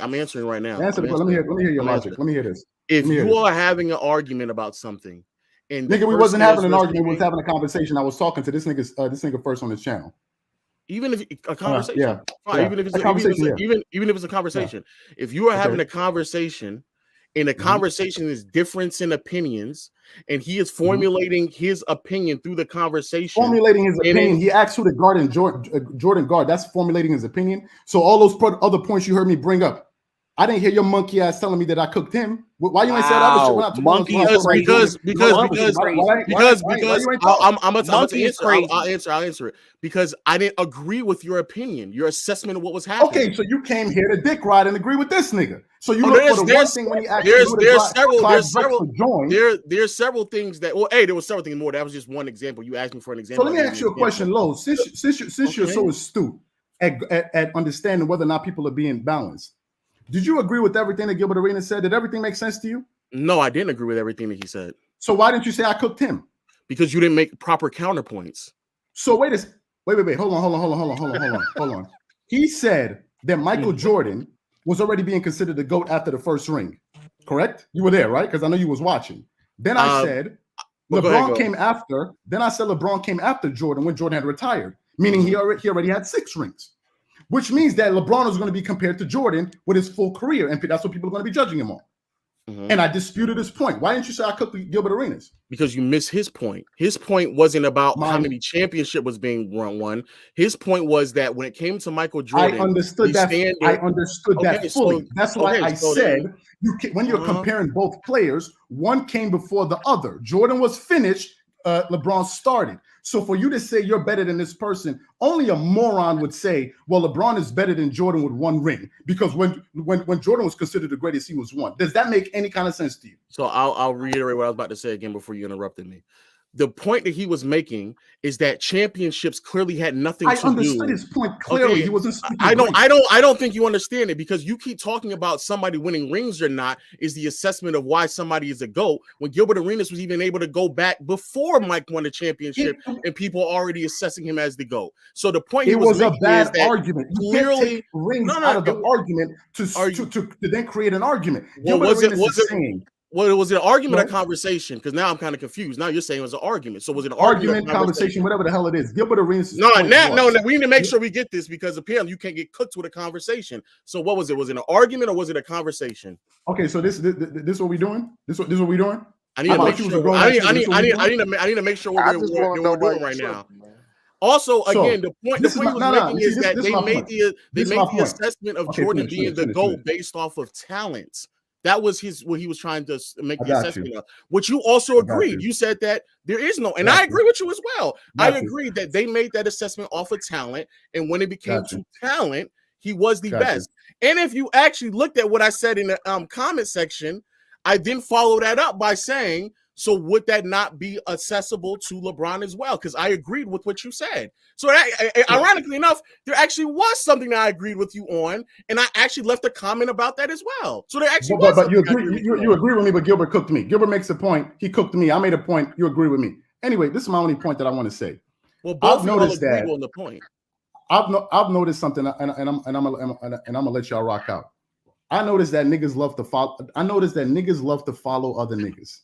I'm answering right now. Answer the question. Let me hear your logic. Let me hear this. If you are having an argument about something, and nigga, we wasn't having an argument. We was having a conversation. I was talking to this nigga first on his channel. Even if a conversation, fine. Even if it's a conversation, if you are having a conversation, and the conversation is difference in opinions, and he is formulating his opinion through the conversation. Formulating his opinion. He asked who the guard and Jordan guard. That's formulating his opinion. So all those other points you heard me bring up, I didn't hear your monkey ass telling me that I cooked him. Why you ain't said other shit when I took monkey I'll answer it because I didn't agree with your opinion, your assessment of what was happening. Okay, so you came here to dick ride and agree with this nigga. So you look for the one thing when he asked there's several things that there was several things more. That was just one example. You asked me for an example. So let me ask you a question, Lo. Since you're so astute at understanding whether or not people are being balanced. Did you agree with everything that Gilbert Arenas said? Did everything make sense to you? No, I didn't agree with everything that he said. So why didn't you say I cooked him? Because you didn't make proper counterpoints. So wait. Hold on. He said that Michael Jordan was already being considered the GOAT after the first ring. Correct? You were there, right? Because I know you was watching. Then I said LeBron came after. Then I said LeBron came after Jordan when Jordan had retired, meaning he already had 6 rings. Which means that LeBron is going to be compared to Jordan with his full career, and that's what people are going to be judging him on. And I disputed his point. Why didn't you say I cooked Gilbert Arenas? Because you missed his point. His point wasn't about how many championships was being won. His point was that when it came to Michael Jordan, I understood that fully. That's why I said when you're comparing both players, one came before the other. Jordan was finished. LeBron started. So for you to say you're better than this person, only a moron would say, well, LeBron is better than Jordan with 1 ring. Because when Jordan was considered the greatest, he was 1. Does that make any kind of sense to you? So I'll reiterate what I was about to say again before you interrupted me. The point that he was making is that championships clearly had nothing to do. I understood his point clearly. Okay. He wasn't speaking. I don't think you understand it, because you keep talking about somebody winning rings or not is the assessment of why somebody is a GOAT, when Gilbert Arenas was even able to go back before Mike won the championship and people are already assessing him as the GOAT. So the point it he was a making bad is that argument. You clearly can't take rings out of the argument to then create an argument. Well, was it an argument or conversation? Because now I'm kind of confused. Now you're saying it was an argument. So was it an argument conversation, whatever the hell it is? Gilbert Arenas. No, we need to make sure we get this, because apparently you can't get cooked with a conversation. So what was it? Was it an argument or was it a conversation? Okay, so this what we doing? This what we doing? I need to make sure. I need to make sure what we're doing right now. Also, again, the point he was making is that they made the assessment of Jordan being the GOAT based off of talents. That was what he was trying to make the assessment of, which you also agreed. You said that there is no, and I agree with you as well. I agree that they made that assessment off of talent, and when it became to talent, he was the best. And if you actually looked at what I said in the comment section, I then followed that up by saying, so would that not be accessible to LeBron as well? Because I agreed with what you said. So ironically enough, there actually was something that I agreed with you on, and I actually left a comment about that as well. So there actually was. But you agree with me, but Gilbert cooked me. Gilbert makes a point. He cooked me. I made a point. You agree with me. Anyway, this is my only point that I want to say. Well, both noticed that on the point. I've noticed something, and I'm gonna let y'all rock out. I noticed that niggas love to follow. I noticed that niggas love to follow other niggas.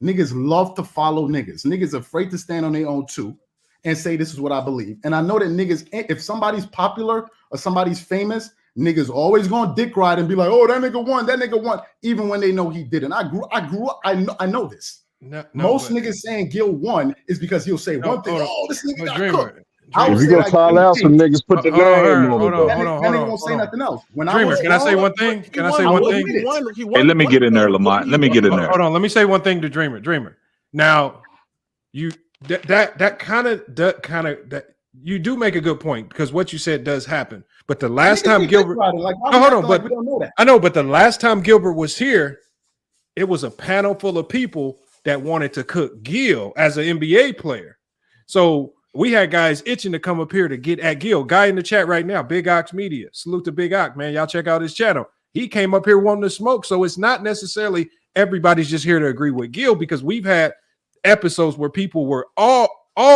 Niggas love to follow niggas. Niggas afraid to stand on their own too and say this is what I believe. And I know that niggas, if somebody's popular or somebody's famous, niggas always gonna dick ride and be like, oh, that nigga won, even when they know he didn't. I grew up, I know this. Most niggas saying Gil won is because he'll say one thing, oh, this nigga got cooked. If you gonna call out some niggas, put the name on. Hold on. Won't say nothing else. Dreamer, can I say one thing? Hey, let me get in there, Lamont. Let me get in there. Hold on. Let me say one thing to Dreamer. Dreamer. Now, you that kind of you do make a good point, because what you said does happen. But the last time Gilbert, I know, but the last time Gilbert was here, it was a panel full of people that wanted to cook Gil as an NBA player. So we had guys itching to come up here to get at Gil. Guy in the chat right now, Big Ox Media. Salute to Big Ox, man. Y'all check out his channel. He came up here wanting to smoke. So it's not necessarily everybody's just here to agree with Gil, because we've had episodes where people were all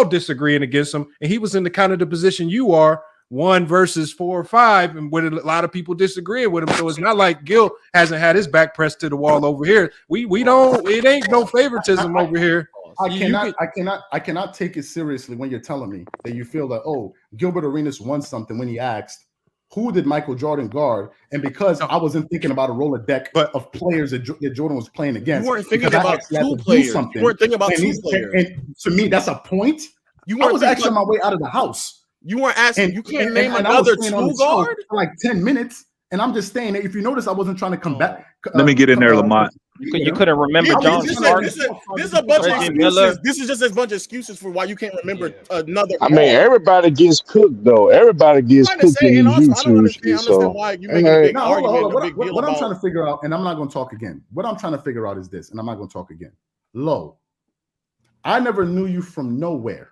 disagreeing against him, and he was in the kind of the position you are, 1 versus 4 or 5, and with a lot of people disagreeing with him. So it's not like Gil hasn't had his back pressed to the wall over here. We don't. It ain't no favoritism over here. I cannot take it seriously when you're telling me that you feel that, oh, Gilbert Arenas won something when he asked, who did Michael Jordan guard? And because I wasn't thinking about a Rolodeck of players that Jordan was playing against. You weren't thinking about two players. You weren't thinking about two players. And to me, that's a point. I was actually on my way out of the house. You weren't asking. You can't name another two guard for like 10 minutes. And I'm just saying that if you notice, I wasn't trying to come back. Let me get in there, Lamont. You couldn't remember John Stark. This is a bunch of excuses. This is just a bunch of excuses for why you can't remember another. I mean, everybody gets cooked though. Everybody gets cooked in YouTube. So what I'm trying to figure out, and I'm not going to talk again. What I'm trying to figure out is this, and I'm not going to talk again. Lo, I never knew you from nowhere.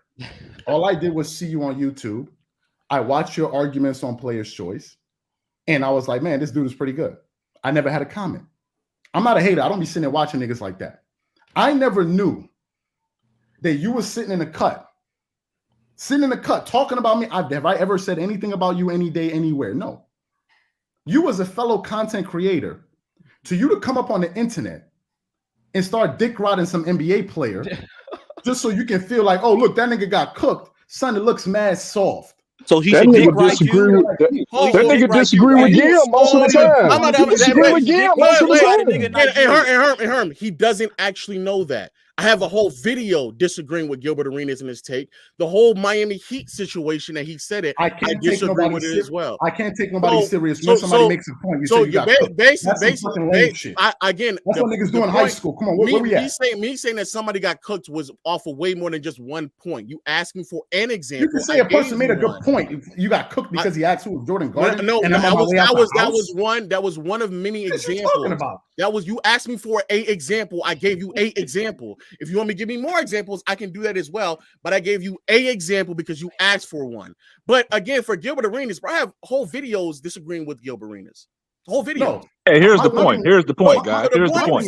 All I did was see you on YouTube. I watched your arguments on Player's Choice, and I was like, man, this dude is pretty good. I never had a comment. I'm not a hater. I don't be sitting there watching niggas like that. I never knew that you were sitting in the cut talking about me. Have I ever said anything about you any day, anywhere? No. You as a fellow content creator, to you to come up on the internet and start dick riding some NBA player just so you can feel like, oh, look, that nigga got cooked. Son, it looks mad soft. So he should dick ride you. That nigga disagree with Gil most of the time. He disagree with Gil most of the time. And Herm, he doesn't actually know that. I have a whole video disagreeing with Gilbert Arenas in his take. The whole Miami Heat situation that he said it, I disagree with it as well. I can't take nobody serious when somebody makes a point. You say you got basically, again, that's what niggas do in high school. Come on, where we at? Me saying that somebody got cooked was off of way more than just one point. You asked me for an example. You can say a person made a good point. You got cooked because he asked who was Jordan guarding. No, that was one of many examples. You asked me for an example. I gave you an example. If you want me to give me more examples, I can do that as well. But I gave you an example because you asked for one. But again, for Gilbert Arenas, bro, I have whole videos disagreeing with Gilbert Arenas. Whole video. No. Hey, here's the point. Here's the point, guys. Here's the point.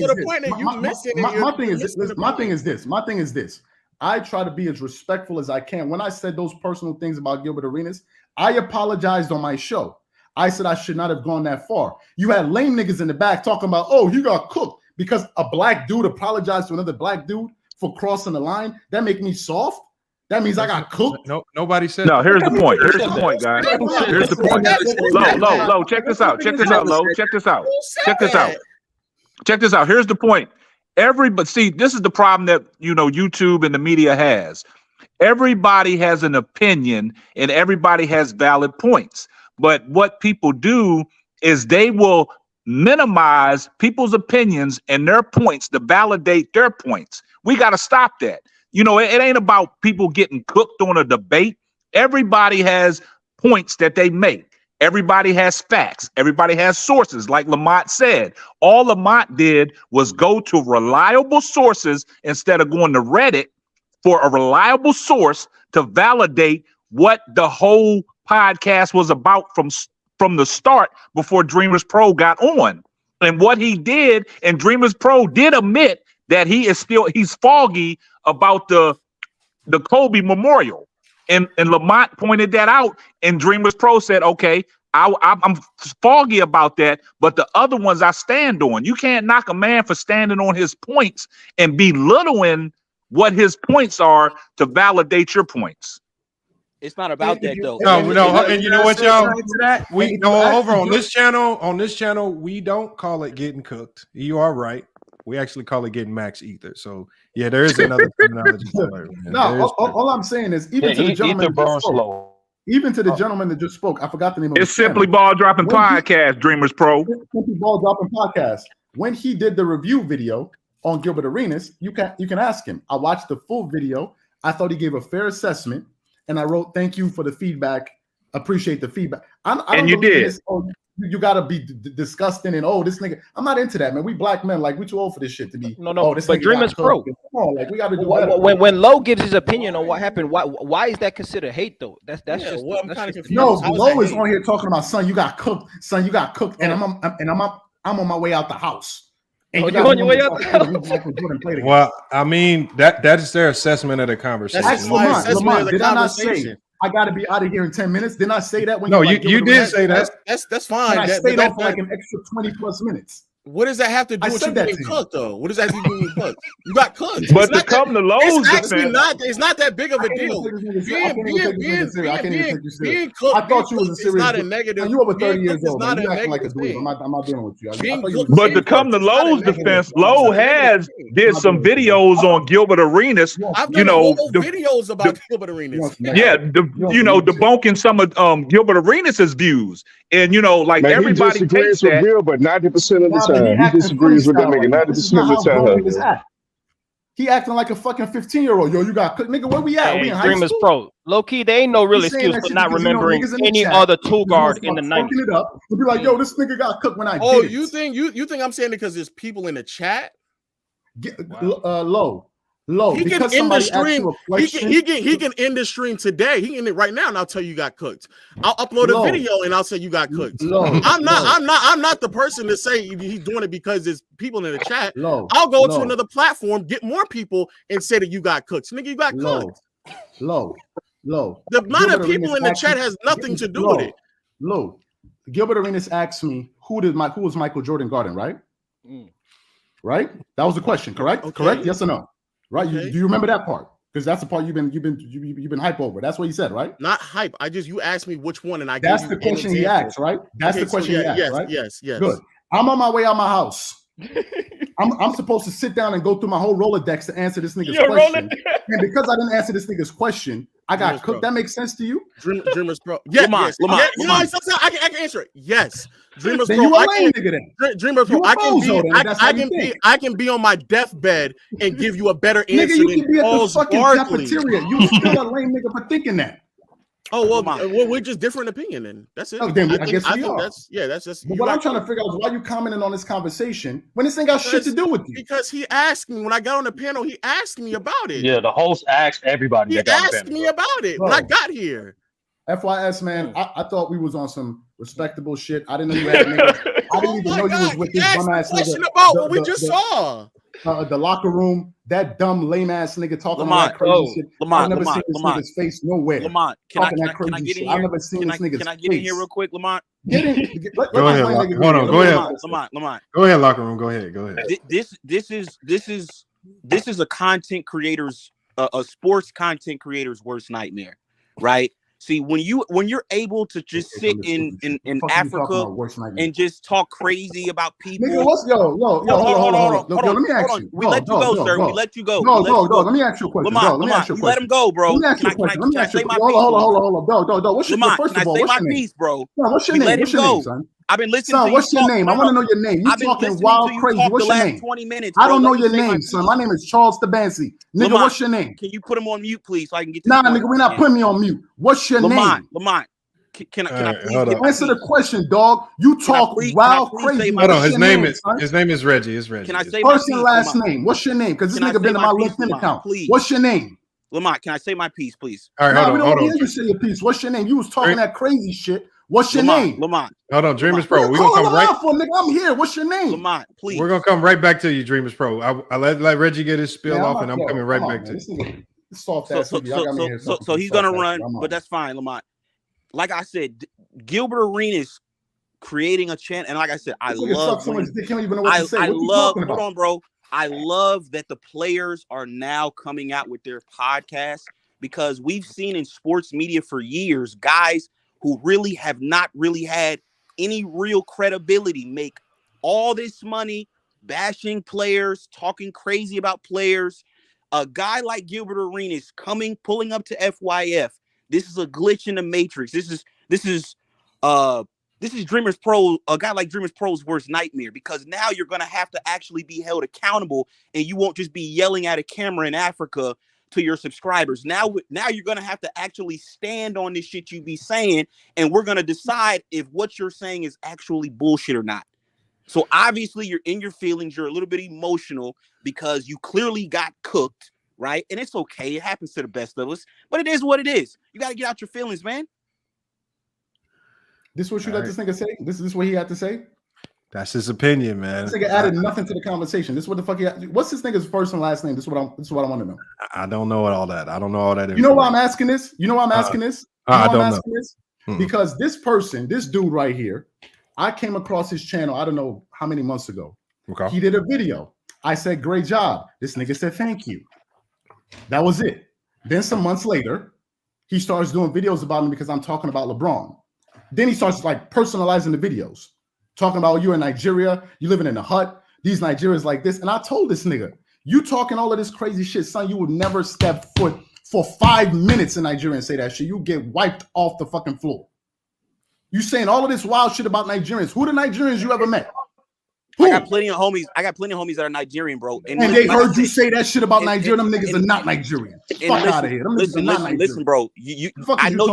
My thing is this. I try to be as respectful as I can. When I said those personal things about Gilbert Arenas, I apologized on my show. I said I should not have gone that far. You had lame niggas in the back talking about, oh, you got cooked because a black dude apologized to another black dude for crossing the line. That make me soft? That means I got cooked? No, nobody said no. Here's the point. Here's the point, guys. Here's the point. Low. Check this out. Check this out, Low. Check this out. Check this out. Check this out. Here's the point. But see, this is the problem that YouTube and the media has. Everybody has an opinion and everybody has valid points. But what people do is they will minimize people's opinions and their points to validate their points. We got to stop that. It ain't about people getting cooked on a debate. Everybody has points that they make. Everybody has facts. Everybody has sources. Like Lamont said, all Lamont did was go to reliable sources instead of going to Reddit for a reliable source to validate what the whole podcast was about from the start before DreamersPro got on. And what he did, and DreamersPro did admit that he's foggy about the Kobe Memorial. And Lamont pointed that out, and DreamersPro said, okay, I'm foggy about that, but the other ones I stand on. You can't knock a man for standing on his points and belittling what his points are to validate your points. It's not about that though. No, and you know what, y'all? We over on this channel, we don't call it getting cooked. You are right. We actually call it getting max ether. So yeah, there is another terminology. No, all I'm saying is even to the gentleman that just spoke, I forgot the name of it's Simply Ball Dropping Podcast, DreamersPro. Simply Ball Dropping Podcast. When he did the review video on Gilbert Arenas, you can ask him. I watched the full video. I thought he gave a fair assessment. And I wrote, thank you for the feedback. Appreciate the feedback. And you did. You got to be disgusting and, this nigga. I'm not into that, man. We black men, like, we too old for this shit to be. No, this but DreamersPro. Come on, like, we got to do better. When Low gives his opinion on what happened, why is that considered hate, though? That's just. Well, I'm kind of confused. No, Low is on here talking about, son, you got cooked. Son, you got cooked. And I'm on my way out the house. You're on your way out the house. Well, I mean, that is their assessment of the conversation. That's Lamont, did I not say I got to be out of here in 10 minutes? Didn't I say that? You did say that. That's fine. I stayed on for like an extra 20 plus minutes. What does that have to do with you being cooked, though? What does that have to do with you cooked? You got cooked. But to come to Lowe's, it's not that big of a deal. Being cooked, I thought you was a serious. Not a negative. You over 30 years old. You acting like a dude. I'm not dealing with you. But to come to Lowe's defense, Lowe did some videos on Gilbert Arenas. I've done videos about Gilbert Arenas. Yeah, debunking some of Gilbert Arenas' views, and like everybody takes that. Real, but 90% of the time. He disagrees with that nigga 90% of the time. He acting like a fucking 15-year-old. Yo, you got cooked, nigga. Where we at? We in high school? DreamersPro. Low key, they ain't no real excuse for not remembering any other two guard in the 90s. It up. We'll be like, yo, this nigga got cooked when I did it. You think I'm saying it because there's people in the chat? Low. He can end the stream. He can end the stream today. He can end it right now, and I'll tell you got cooked. I'll upload a video and I'll say you got cooked. I'm not the person to say he's doing it because there's people in the chat. I'll go to another platform, get more people, and say that you got cooked. Nigga, you got cooked. Low. The amount of people in the chat has nothing to do with it. Low. Gilbert Arenas asked me who was Michael Jordan guarding, right? Right? That was the question, correct? Okay. Correct? Yes or no? Right? Okay. Do you remember that part? Because that's the part you've been hype over. That's what he said, right? Not hype. You asked me which one, and I. That's the question he asked, right? That's the question he asked, right? Yes. Good. I'm on my way out my house. I'm supposed to sit down and go through my whole Rolodex to answer this nigga's question. And because I didn't answer this nigga's question, I got cooked. That makes sense to you? DreamersPro. Yeah, Lamont. I can answer it. Yes. DreamersPro. Then you a lame nigga then. DreamersPro. I can be on my deathbed and give you a better answer nigga, you can be at the fucking Barkley. cafeteria. You still a lame nigga for thinking that. Oh well, we're just different opinion, then that's it. Oh, then I guess we are. That's just. But what I'm trying to figure out is why you commenting on this conversation when this ain't got shit to do with you. Because he asked me when I got on the panel. He asked me about it. Yeah, the host asked everybody. He asked me about it when I got here. FYS, man, I thought we was on some respectable shit. I didn't know you had niggas. I didn't even know you was with this bum ass nigga. About what we just saw. The locker room, that dumb lame ass nigga talking that crazy shit. I've never seen this nigga's face nowhere. Lamont, can I get in here? I've never seen this nigga's face. Can I get in here real quick, Lamont? Get in. Go ahead. Hold on. Go ahead. Lamont. Go ahead, locker room. Go ahead. This is a content creator's a sports content creator's worst nightmare, right? See, when you're able to just sit in Africa and just talk crazy about people. Nigga, hold on. Let me ask you. We let you go, sir. We let you go. No. Let me ask you a question. Lamont, you let him go, bro. Let me ask you a question. Can I say my piece? Hold on. What's your name? First of all, what's your name? Bro. What's your name? What's your name, son? I've been listening to you. What's your name? I want to know your name. You talking wild crazy. What's your name? 20 minutes. I don't know your name, son. My name is Charles Debancy. Nigga, what's your name? Can you put him on mute, please, so I can get this? Nah, nigga, we're not putting me on mute. What's your name? Lamont. Can I please answer the question, dog? You talk wild crazy. Hold on. His name is Reggie. It's Reggie. Can I say first and last name? What's your name? Because this nigga been in my LinkedIn account. What's your name? Lamont, can I say my piece, please? All right, we don't hear you say your piece. What's your name? You was talking that crazy shit. What's your name? Lamont. Hold on, DreamersPro. We're gonna come right for nigga. I'm here. What's your name? Lamont, please. We're gonna come right back to you, DreamersPro. I let Reggie get his spiel off, and I'm coming right back to you. So he's gonna run, but that's fine, Lamont. Like I said, Gilbert Arenas creating a channel, and like I said, I love. Hold on, bro. I love that the players are now coming out with their podcasts because we've seen in sports media for years guys who really have not really had any real credibility make all this money bashing players, talking crazy about players. A guy like Gilbert Arenas pulling up to FYF. This is a glitch in the matrix. This is DreamersPro, a guy like DreamersPro's worst nightmare, because now you're gonna have to actually be held accountable, and you won't just be yelling at a camera in Africa to your subscribers. Now you're gonna have to actually stand on this shit you be saying, and we're gonna decide if what you're saying is actually bullshit or not. So obviously you're in your feelings, you're a little bit emotional because you clearly got cooked, right? And it's okay, it happens to the best of us, but it is what it is. You got to get out your feelings, man. This is what you let this nigga say? This is what he had to say? That's his opinion, man. This nigga added nothing to the conversation. This is what the fuck he had. What's this nigga's first and last name? This is what I want to know. I don't know all that. I don't know all that. You know why I'm asking this? I don't know. Because this dude right here, I came across his channel, I don't know how many months ago. Okay. He did a video. I said, great job. This nigga said, thank you. That was it. Then some months later, he starts doing videos about me because I'm talking about LeBron. Then he starts like personalizing the videos, talking about you're in Nigeria, you living in a hut, these Nigerians like this. And I told this nigga, you talking all of this crazy shit, son, you would never step foot for 5 minutes in Nigeria and say that shit. You get wiped off the fucking floor. You saying all of this wild shit about Nigerians. Who the Nigerians you ever met? Who? I got plenty of homies that are Nigerian, bro. And they heard you say that shit about Nigeria. Them niggas are not Nigerian. Fuck out of here. Them niggas are not Nigerian. Listen, bro. I know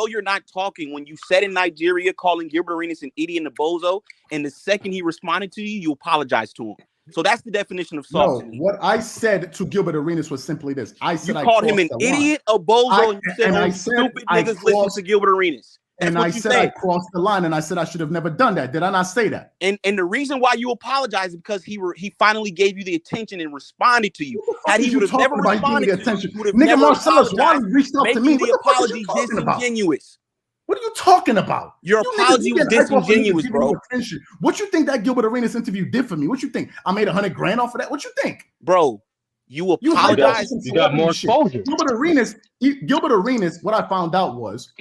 you're not talking when you said in Nigeria calling Gilbert Arenas an idiot and a bozo, and the second he responded to you, you apologized to him. So that's the definition of soft. No, what I said to Gilbert Arenas was simply this. I said you called him an idiot, a bozo, and you said stupid niggas listen to Gilbert Arenas. And I said I crossed the line, and I said I should have never done that. Did I not say that? And the reason why you apologize is because he finally gave you the attention and responded to you. Had he would have never responded to you, you would have never apologized. Why reached out to me? The apology disingenuous. What are you talking about? Your apology was disingenuous, bro. What you think that Gilbert Arenas interview did for me? What you think? I made $100 grand off of that? What you think, bro? You apologize. You got more exposure. Gilbert Arenas. What I found out was,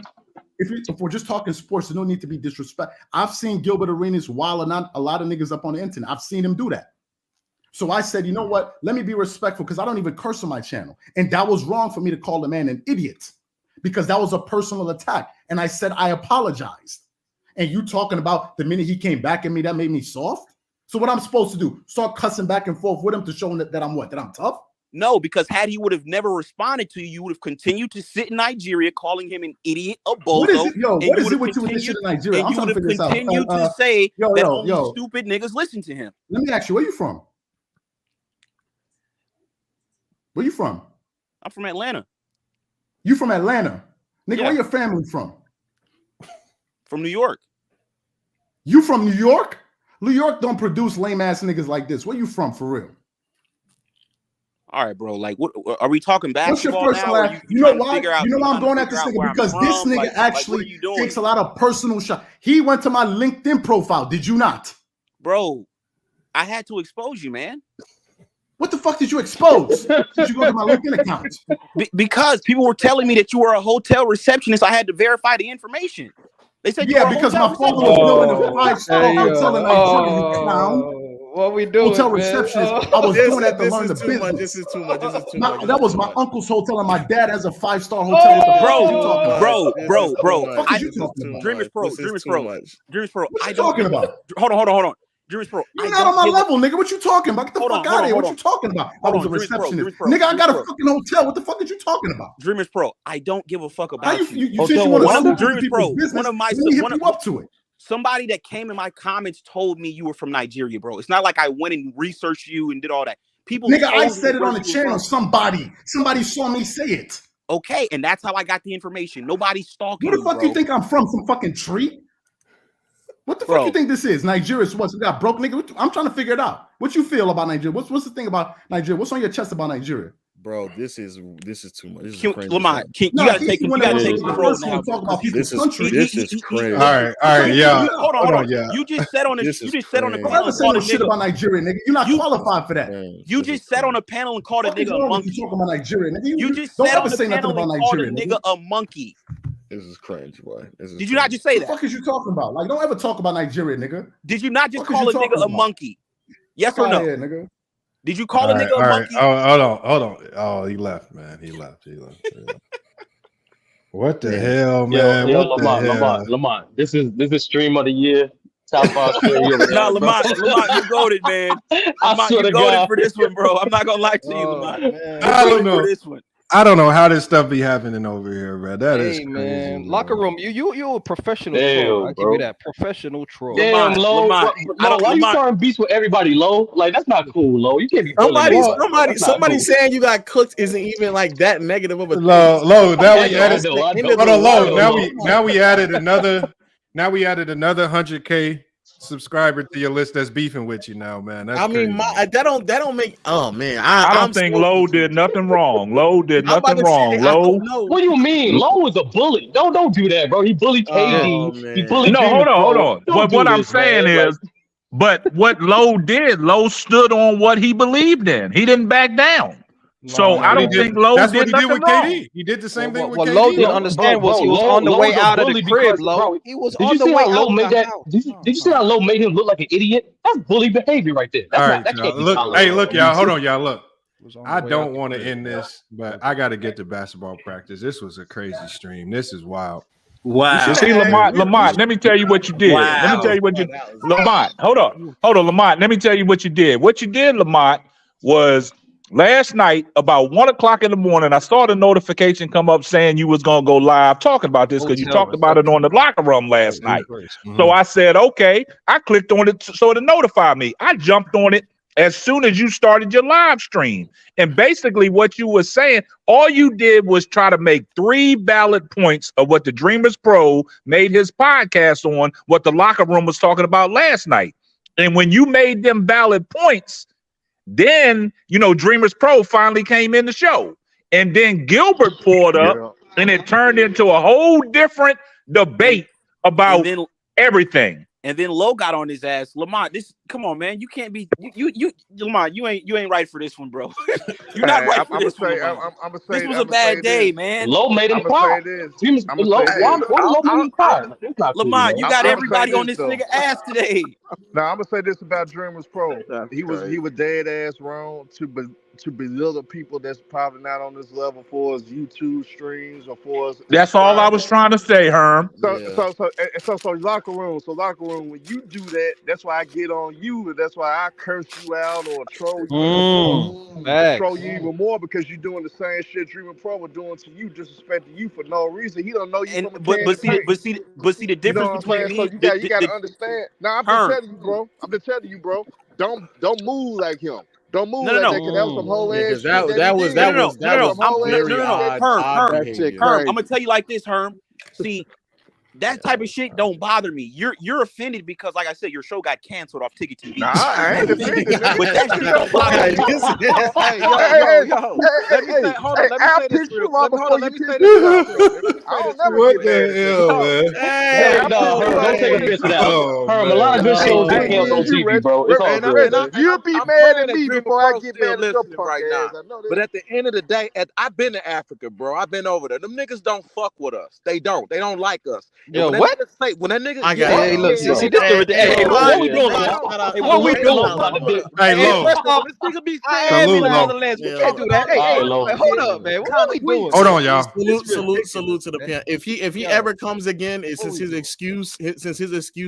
if we're just talking sports, there no need to be disrespect. I've seen Gilbert Arenas wild a lot of niggas up on the internet. I've seen him do that. So I said, you know what? Let me be respectful because I don't even curse on my channel. And that was wrong for me to call the man an idiot because that was a personal attack. And I said, I apologized. And you talking about the minute he came back at me, that made me soft? So what I'm supposed to do? Start cussing back and forth with him to show him that I'm what? That I'm tough? No, because had he would have never responded to you, you would have continued to sit in Nigeria, calling him an idiot, a bozo. What is it, yo? What is it with you with this shit in Nigeria? And I'm you trying would to have figure this out. continued to say that only yo. stupid niggas listen to him. Let me ask you, where you from? Where you from? I'm from Atlanta. You from Atlanta? Nigga, Yeah. where your family from? From New York. You from New York? New York don't produce lame ass niggas like this. Where you from for real? All right, bro. Like, what are we talking basketball What's your first now? and last? You know why? You know why I'm going at this nigga? Because this nigga what actually are you doing? takes a lot of personal shots. He went to my LinkedIn profile. Did you not? Bro, I had to expose you, man. What the fuck did you expose? Did you go to my LinkedIn account? Because people were telling me that you were a hotel receptionist. I had to verify the information. They said you were a because hotel my father was building a 5-star hotel in Nigeria, you clown. What we doing? Hotel man? receptionist. I was doing that to learn the too much. business. This is too much. That was my uncle's hotel, and my dad has a 5-star hotel. What the fuck you talking about? Bro. What are you talking about? Dreamers Pro. What you I don't talking about? Hold on. Dreamers Pro. You're not on my level, nigga. What you talking about? Get the fuck out of here. What you talking about? I was a receptionist. Nigga, I got a fucking hotel. What the fuck are you talking about? Dreamers Pro. I don't give a fuck about you said you want to sell Dreamers Pro. One of my let me hit you up to it. Somebody that came in my comments told me you were from Nigeria, bro. It's not like I went and researched you and did all that. People, nigga, I said it on the channel. Somebody saw me say it. Okay, and that's how I got the information. Nobody's stalking. Where the fuck you think I'm from? Some fucking tree? What the fuck you think this is? Nigeria? So what? We got broke nigga. I'm trying to figure it out. What you feel about Nigeria? What's the thing about Nigeria? What's on your chest about Nigeria? Bro, this is too much. This is crazy. Lamont, you gotta take control now. This is crazy. All right, yeah. Hold on. Yeah. You just said on the panel and called a nigga shit about Nigeria, nigga. You're not qualified for that. You just said on the panel and called a nigga a monkey. You talking about Nigeria, nigga? You just said on the panel and called a nigga a monkey. This is cringe, boy. Did you not just say that? What the fuck is you talking about? Like, don't ever talk about Nigeria, nigga. Did you not just call a nigga a monkey? Yes or no? Yeah, nigga. Did you call a nigga a monkey? Hold on. Oh, he left, man. He left. What the hell, man? Lamont. This is stream of the year. Top 5 stream. Nah, Lamont, you goated, man. Lamont, you goated for this one, bro. I'm not gonna lie to you, Lamont. I don't know. For this one. I don't know how this stuff be happening over here, bro. That is crazy, man. Locker room, you a professional troll. I give you that professional troll. Damn, Lo. Why you starting beats with everybody, Lo? Like that's not cool, Lo. You can't be. Somebody saying you got cooked isn't even like that negative of a Lo. Now we added. Hold on, Lo. Now we added another. Now we added another 100K subscriber to your list that's beefing with you now, man. That's crazy. That don't make. Oh man, I don't think Lowe did nothing wrong. Lowe did nothing wrong. Lowe. What do you mean? Lowe was a bully. Don't do that, bro. He bullied KD. He bullied. No, hold on. What I'm saying is, but what Lowe did, Lowe stood on what he believed in. He didn't back down. So I don't think Lowe did nothing wrong. KD. He did the same thing with KD. What Lowe didn't understand was he was on the way out of the crib, Lowe. He was on the way out of the house. Did you see how Lowe made him look like an idiot? That's bully behavior right there. That can't be tolerated. Look, y'all. Hold on, y'all. Look. I don't want to end this, but I got to get to basketball practice. This was a crazy stream. This is wild. Wow. See, Lamont, let me tell you what you did. Wow. Let me tell you what you Lamont, hold on, Lamont. Let me tell you what you did. What you did, Lamont, was last night about 1 o'clock in the morning, I saw the notification come up saying you was gonna go live talking about this because you talked about it on the locker room last night. Mm-hmm. So I said, okay. I clicked on it so to notify me. I jumped on it as soon as you started your live stream. And basically what you were saying, all you did was try to make 3 valid points of what the Dreamers Pro made his podcast on, what the locker room was talking about last night. And when you made them valid points, then, Dreamers Pro finally came in the show. And then Gilbert poured up, and it turned into a whole different debate about everything. And then Lowe got on his ass. Lamont, come on, man. You can't be Lamont, you ain't right for this one, bro. You're not right for this one. This was a bad day, man. Lowe made him cry. Why Lowe made him cry? Lamont, you got everybody on this nigga ass today. Now I'm gonna say this about Dreamers Pro. He was dead ass wrong to belittle people that's probably not on this level for us YouTube streams or for us. That's all I was trying to say, Herm. So locker room. So locker room. When you do that, that's why I get on you, and that's why I curse you out or troll you, troll you even more because you're doing the same shit DreamersPro was doing to you, disrespecting you for no reason. He don't know you from a can but see the difference between me. So you gotta understand. Now I'm just telling you, bro. I'm just telling you, bro. Don't move like him. Don't move like that because that was some whole ass shit. That was Herm. I'm gonna tell you like this, Herm. See, that type of shit don't bother me. You're offended because, like I said, your show got canceled off Ticket TV. Nah, I ain't offended. But that shit don't bother me. Let me say, hold on. Let me say this real quick. Let me say this. What the hell, man? Hey, no, don't take offense to that. Herm, a lot of good shows get canceled on TV, bro. It's all good. You'll be mad at me before I get mad at your punk right now. But at the end of the day, I've been to Africa, bro. I've been over there. Them niggas don't fuck with us. They don't. They don't like us. Yo, what? When that nigga, hey, look, see this dude. Hey, what we doing? What we doing? Hey, Lo. First off, this nigga be saying in the Netherlands. We can't do that. Hey, hold up, man. What we doing? Hold on, y'all. Salute to the pen. If he ever comes again, since his excuse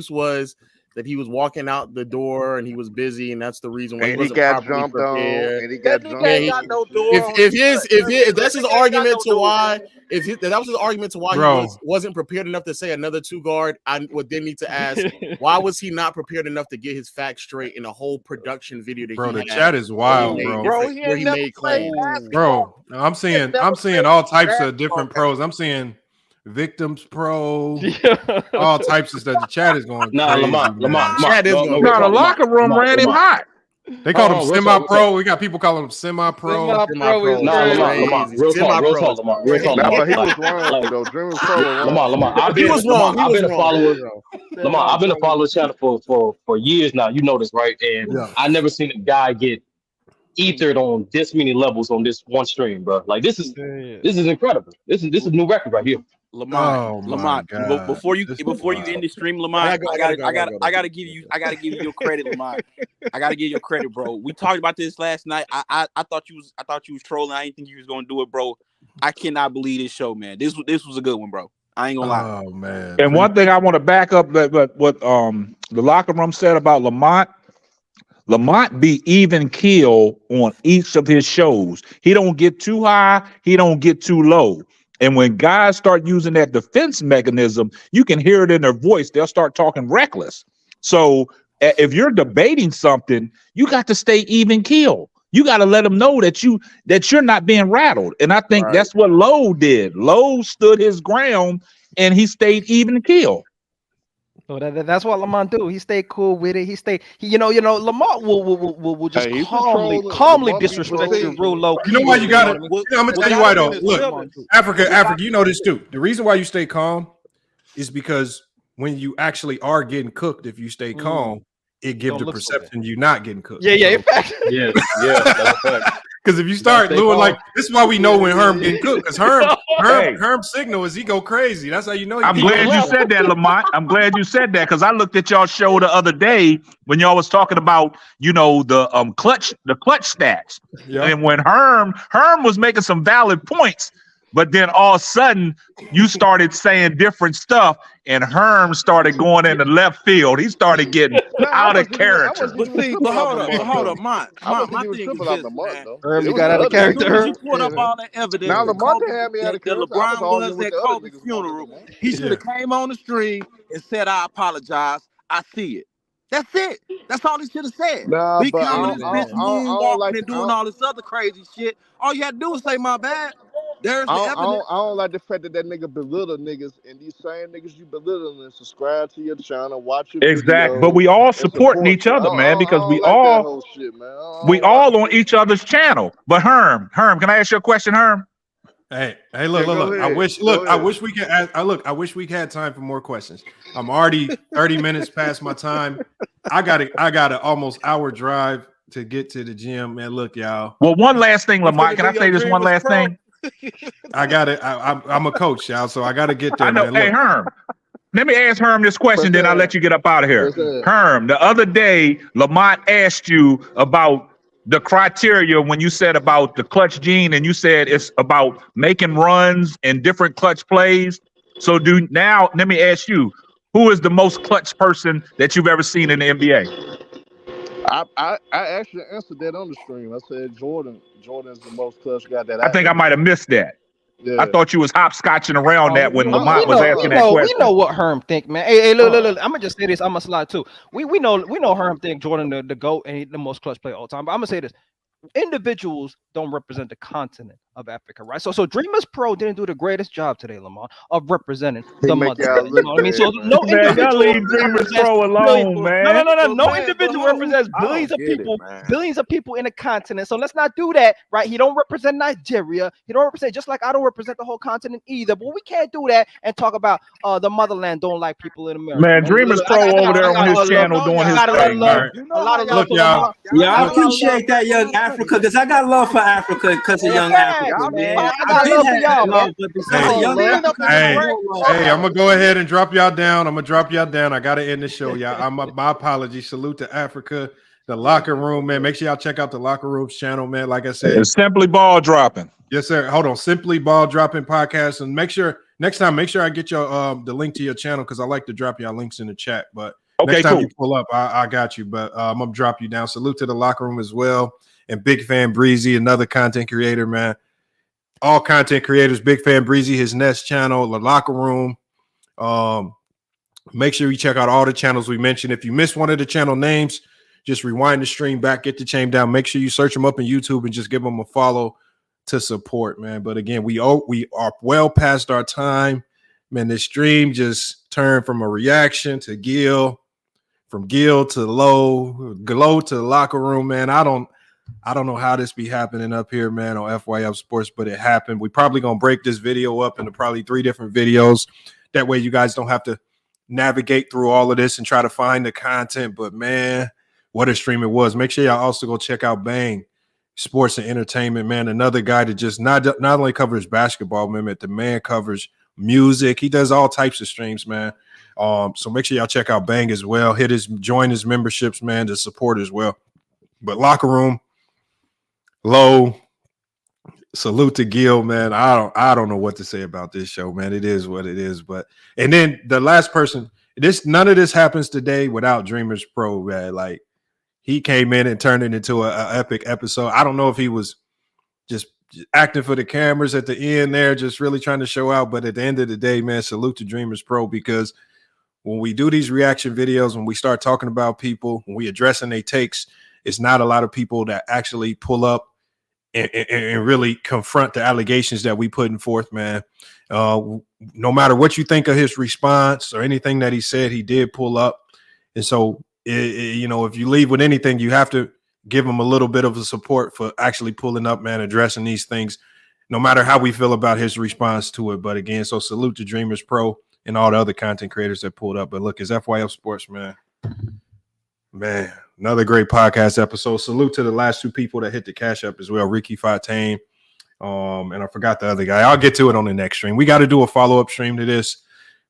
was that he was walking out the door and he was busy, and that's the reason why he got jumped on. And he got jumped on. No door. If that's his argument to why, if that was his argument to why he wasn't prepared enough to say another 2 guard, I would then need to ask why was he not prepared enough to get his facts straight in a whole production video that the chat is wild, bro. Where he made claims. Bro, I'm seeing all types of different pros. I'm seeing Victims Pro, all types of stuff. The chat is going crazy. Lamont. The locker room ran him hot. They call him semi-pro. We got people calling him semi-pro. Lamont. Real talk, Lamont. But he was wrong, though. DreamersPro. Lamont. I've been a follower. Lamont, I've been a follower of the channel for years now. You know this, right? And I never seen a guy get ethered on this many levels on this one stream, bro. Like this is incredible. This is a new record right here. Lamont, before you end the stream, Lamont, I gotta give you your credit, Lamont. I gotta give you your credit, bro. We talked about this last night. I thought you was trolling. I didn't think you was gonna do it, bro. I cannot believe this show, man. This was a good one, bro. I ain't gonna lie. Oh man. And one thing I want to back up that what the locker room said about Lamont. Lamont be even keel on each of his shows. He don't get too high. He don't get too low. And when guys start using that defense mechanism, you can hear it in their voice. They'll start talking reckless. So if you're debating something, you got to stay even keel. You got to let them know that you're not being rattled. And I think that's what Lowe did. Lowe stood his ground and he stayed even keel. So that's what Lamont do. He stayed cool with it. Lamont will just calmly disrespect you real low. You know why you got it? I'm gonna tell you why though. Look, Africa, you know this too. The reason why you stay calm is because when you actually are getting cooked, if you stay calm, it gives the perception you're not getting cooked. In fact. Yeah, that's a fact. Because if you start doing like this, is why we know when Herm getting cooked. Because Herm's signal is he go crazy. That's how you know. I'm glad you said that, Lamont. I'm glad you said that because I looked at y'all show the other day when y'all was talking about the clutch stats. Yeah. And when Herm was making some valid points, but then all of a sudden you started saying different stuff, and Herm started going into left field. He started getting out of character. But hold up, my thing is this, man. Herm, you got out of character. You put up all that evidence. Now Lamont had me out of character. LeBron was at Kobe's funeral. He should have came on the stream and said, "I apologize. I see it." That's it. That's all he should have said. Be coming this bitch moonwalking and doing all this other crazy shit. All you had to do was say, "My bad." There's the evidence. I don't like the fact that nigga belittle niggas, and these same niggas you belittle and subscribe to your channel, watch your videos, but we all supporting each other, man, because we all on each other's channel. But Herm, can I ask you a question, Herm? Hey, look. I wish we could I wish we had time for more questions. I'm already 30 minutes past my time. I got a almost hour drive to get to the gym, man. Look, y'all. Well, one last thing, Lamont. Can I say this one last thing? I got it. I'm a coach, y'all, so I got to get there. I know. Man. Hey, Herm, let me ask Herm this question, then I'll let you get up out of here. Herm, the other day, Lamont asked you about the criteria when you said about the clutch gene, and you said it's about making runs and different clutch plays. So now let me ask you, who is the most clutch person that you've ever seen in the NBA? I actually answered that on the stream. I said Jordan. Jordan's the most clutch guy that I think I might have missed that. Yeah. I thought you was hopscotching around that when Lamont was asking that question. We know what Herm think, man. Hey, look. I'm gonna just say this. I'm gonna slide too. We know Herm think Jordan the GOAT and he the most clutch player all time. But I'm gonna say this: individuals don't represent the continent of Africa, right? So DreamersPro didn't do the greatest job today, Lamont, of representing the motherland. You know what I mean? So no individual DreamersPro alone, man. No individual represents billions of people in a continent. So let's not do that, right? He don't represent Nigeria. He don't represent, just like I don't represent the whole continent either. But we can't do that and talk about the motherland don't like people in America. Man, DreamersPro over there on his channel doing his thing. A lot of love, y'all. Yeah, I appreciate that, young Africa, because I got love for Africa because of young Africa, man. I did have love, but because of young Africa. Hey, I'm gonna go ahead and drop y'all down. I gotta end the show, y'all. My apologies. Salute to Africa, the locker room, man. Make sure y'all check out the locker room's channel, man. Like I said, it's Simply Ball Dropping. Yes, sir. Hold on, Simply Ball Dropping podcast, and make sure next time, I get your the link to your channel because I like to drop y'all links in the chat. But next time you pull up, I got you. But I'm gonna drop you down. Salute to the locker room as well. And Big Fan Breezy, another content creator, man. All content creators, Big Fan Breezy, his Nest channel, the locker room. Make sure you check out all the channels we mentioned. If you missed one of the channel names, just rewind the stream back, get the chain down. Make sure you search them up on YouTube and just give them a follow to support, man. But again, we are well past our time, man. This stream just turned from a reaction to Gil, from Gil to Glow to the locker room, man. I don't know how this be happening up here, man, on FYF Sports, but it happened. We probably gonna break this video up into probably 3 different videos. That way you guys don't have to navigate through all of this and try to find the content. But man, what a stream it was. Make sure y'all also go check out Bang Sports and Entertainment, man. Another guy that just not only covers basketball, man, but the man covers music. He does all types of streams, man. So make sure y'all check out Bang as well. Join his memberships, man, to support as well. But locker room, Low, salute to Gil, man. I don't know what to say about this show, man. It is what it is. But and then the last person, none of this happens today without DreamersPro, man. Like he came in and turned it into an epic episode. I don't know if he was just acting for the cameras at the end there, just really trying to show out. But at the end of the day, man, salute to DreamersPro, because when we do these reaction videos, when we start talking about people, when we addressing their takes, it's not a lot of people that actually pull up and really confront the allegations that we putting forth, man. No matter what you think of his response or anything that he said, he did pull up. And so, if you leave with anything, you have to give him a little bit of a support for actually pulling up, man, addressing these things, no matter how we feel about his response to it. But again, so salute to DreamersPro and all the other content creators that pulled up. But look, it's FYF Sports, man. Man, another great podcast episode. Salute to the last 2 people that hit the cash up as well, Ricky Fontaine, and I forgot the other guy. I'll get to it on the next stream. We got to do a follow-up stream to this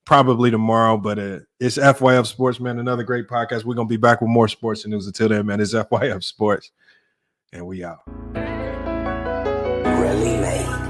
probably tomorrow, but it's FYF Sports, man. Another great podcast. We're going to be back with more sports news. Until then, man, it's FYF Sports, and we out. Really, mate.